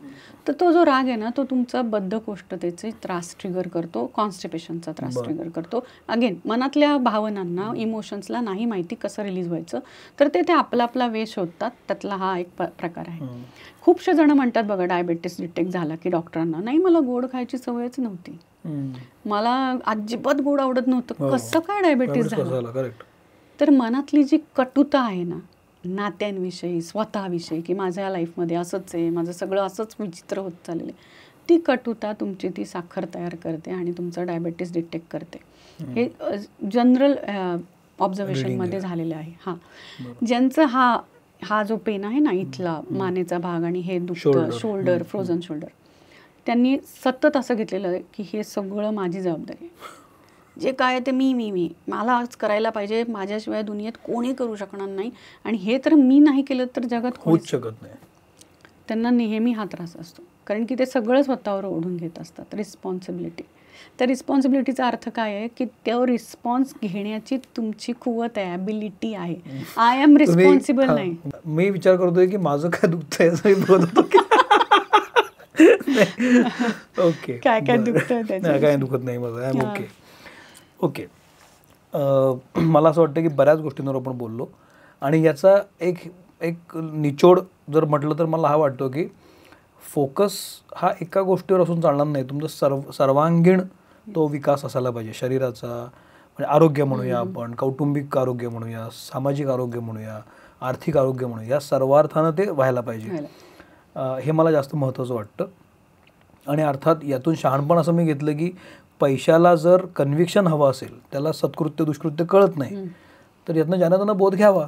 तर तो जो राग आहे ना तो तुमचा बद्धकोष्ठतेचे त्रास ट्रिगर करतो, कॉन्स्टिपेशनचा त्रास ट्रिगर करतो. अगेन मनातल्या भावनांना, इमोशन्सला नाही माहिती कसं रिलीज व्हायचं, तर ते आपला आपला वे शोधतात. त्यातला हा एक प्रकार आहे. खूपशे जण म्हणतात बघा डायबेटीस डिटेक्ट झाला की डॉक्टरांना, नाही मला गोड खायची सवयच नव्हती, मला अजिबात गोड आवडत नव्हतं, कसं काय डायबेटीस झालं? तर मनातली जी कटुता आहे ना नात्यांविषयी, स्वतःविषयी की माझ्या लाईफमध्ये असंच आहे, माझं सगळं असंच विचित्र होत चाललेलं आहे, ती कटुता तुमची ती साखर तयार करते आणि तुमचं डायबेटीस डिटेक्ट करते. हे जनरल ऑब्झर्वेशनमध्ये झालेलं आहे. हां, ज्यांचं हा जो पेन आहे ना इथला मानेचा भाग आणि हे दुखतं शोल्डर, फ्रोझन शोल्डर, त्यांनी सतत असं घेतलेलं आहे की हे सगळं माझी जबाबदारी आहे, जे काय ते मी मला आज करायला पाहिजे, माझ्याशिवाय दुनियेत कोणी करू शकणार नाही, आणि हे तर मी नाही केलं तर जगात होऊच शकत नाही. त्यांना नेहमी हा त्रास असतो, कारण की ते सगळं स्वतःवर ओढून घेत असतात. रिस्पॉन्सिबिलिटी. त्या रिस्पॉन्सिबिलिटीचा अर्थ काय आहे की तो रिस्पॉन्स घेण्याची तुमची कुवत आहे, ॲबिलिटी आहे. आय एम रिस्पॉन्सिबल नाही. मी विचार करतोय की माझं काय दुखतंय असं बोलत होतो. ओके, काय दुखतंय? काय दुखत नाही माझं, आय एम ओके. मला असं वाटतं की बऱ्याच गोष्टींवर आपण बोललो, आणि याचा एक निचोड जर म्हटलं तर मला हा वाटतो की फोकस हा एका गोष्टीवर असून चालणार नाही. तुमचा सर्वांगीण तो विकास असायला पाहिजे. शरीराचा म्हणजे आरोग्य म्हणूया आपण, कौटुंबिक आरोग्य म्हणूया, सामाजिक आरोग्य म्हणूया, आर्थिक आरोग्य म्हणूया, या सर्वार्थानं ते व्हायला पाहिजे. हे मला जास्त महत्त्वाचं वाटतं. आणि अर्थात यातून शहाणपण असं मी घेतलं की पैशाला जर कन्व्हिक्शन हवं असेल, त्याला सत्कृत्य दुष्कृत्य कळत नाही, तर यातनं ज्यांना त्यांना बोध घ्यावा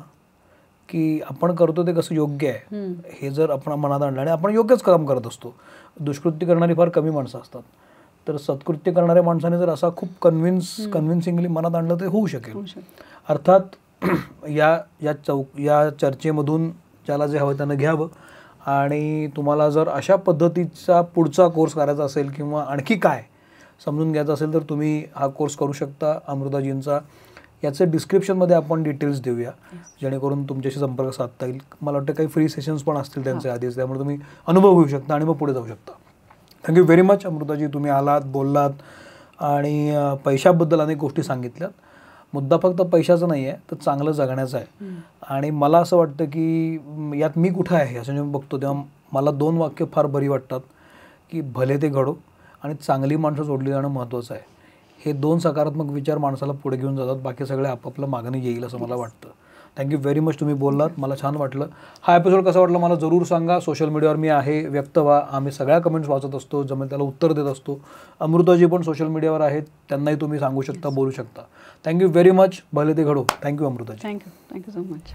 की आपण करतो ते कसं योग्य आहे, हे जर आपण मनात आणलं आणि आपण योग्यच काम करत असतो. दुष्कृत्य करणारी फार कमी माणसं असतात, तर सत्कृत्य करणाऱ्या माणसाने जर असा खूप कन्व्हिन्सिंगली मनात आणलं तर होऊ शकेल. अर्थात या चर्चेमधून ज्याला जे हवं त्यानं घ्यावं, आणि तुम्हाला जर अशा पद्धतीचा पुढचा कोर्स करायचा असेल किंवा आणखी काय समजून घ्यायचं असेल तर तुम्ही हा कोर्स करू शकता अमृताजींचा. याचे डिस्क्रिप्शनमध्ये आपण डिटेल्स देऊया जेणेकरून तुमच्याशी संपर्क साधता येईल. मला वाटतं काही फ्री सेशन्स पण असतील त्यांचे आधीच, त्यामुळे तुम्ही अनुभव घेऊ शकता आणि मग पुढे जाऊ शकता. थँक्यू व्हेरी मच अमृताजी, तुम्ही आलात, बोललात आणि पैशाबद्दल अनेक गोष्टी सांगितल्यात. मुद्दा फक्त पैशाचा नाही आहे, तर चांगलं जगण्याचा आहे. आणि मला असं वाटतं की यात मी कुठं आहे असं जेव्हा बघतो तेव्हा मला 2 वाक्य फार बरी वाटतात की भले ते घडो आणि चांगली माणसं जोडली जाणं महत्त्वाचं आहे. हे 2 सकारात्मक विचार माणसाला पुढे घेऊन जातात, बाकी सगळे आपापलं मागणी येईल असं मला वाटतं. थँक्यू व्हेरी मच, तुम्ही बोललात, मला छान वाटलं. हा एपिसोड कसा वाटला मला जरूर सांगा. सोशल मीडियावर मी आहे, व्यक्त व्हा. आम्ही सगळ्या कमेंट्स वाचत असतो, जमेल त्याला उत्तर देत असतो. अमृताजी पण सोशल मीडियावर आहेत, त्यांनाही तुम्ही सांगू शकता, बोलू शकता. Thank you very much. भले ते घडो. Thank you Amritaji. Thank you so much.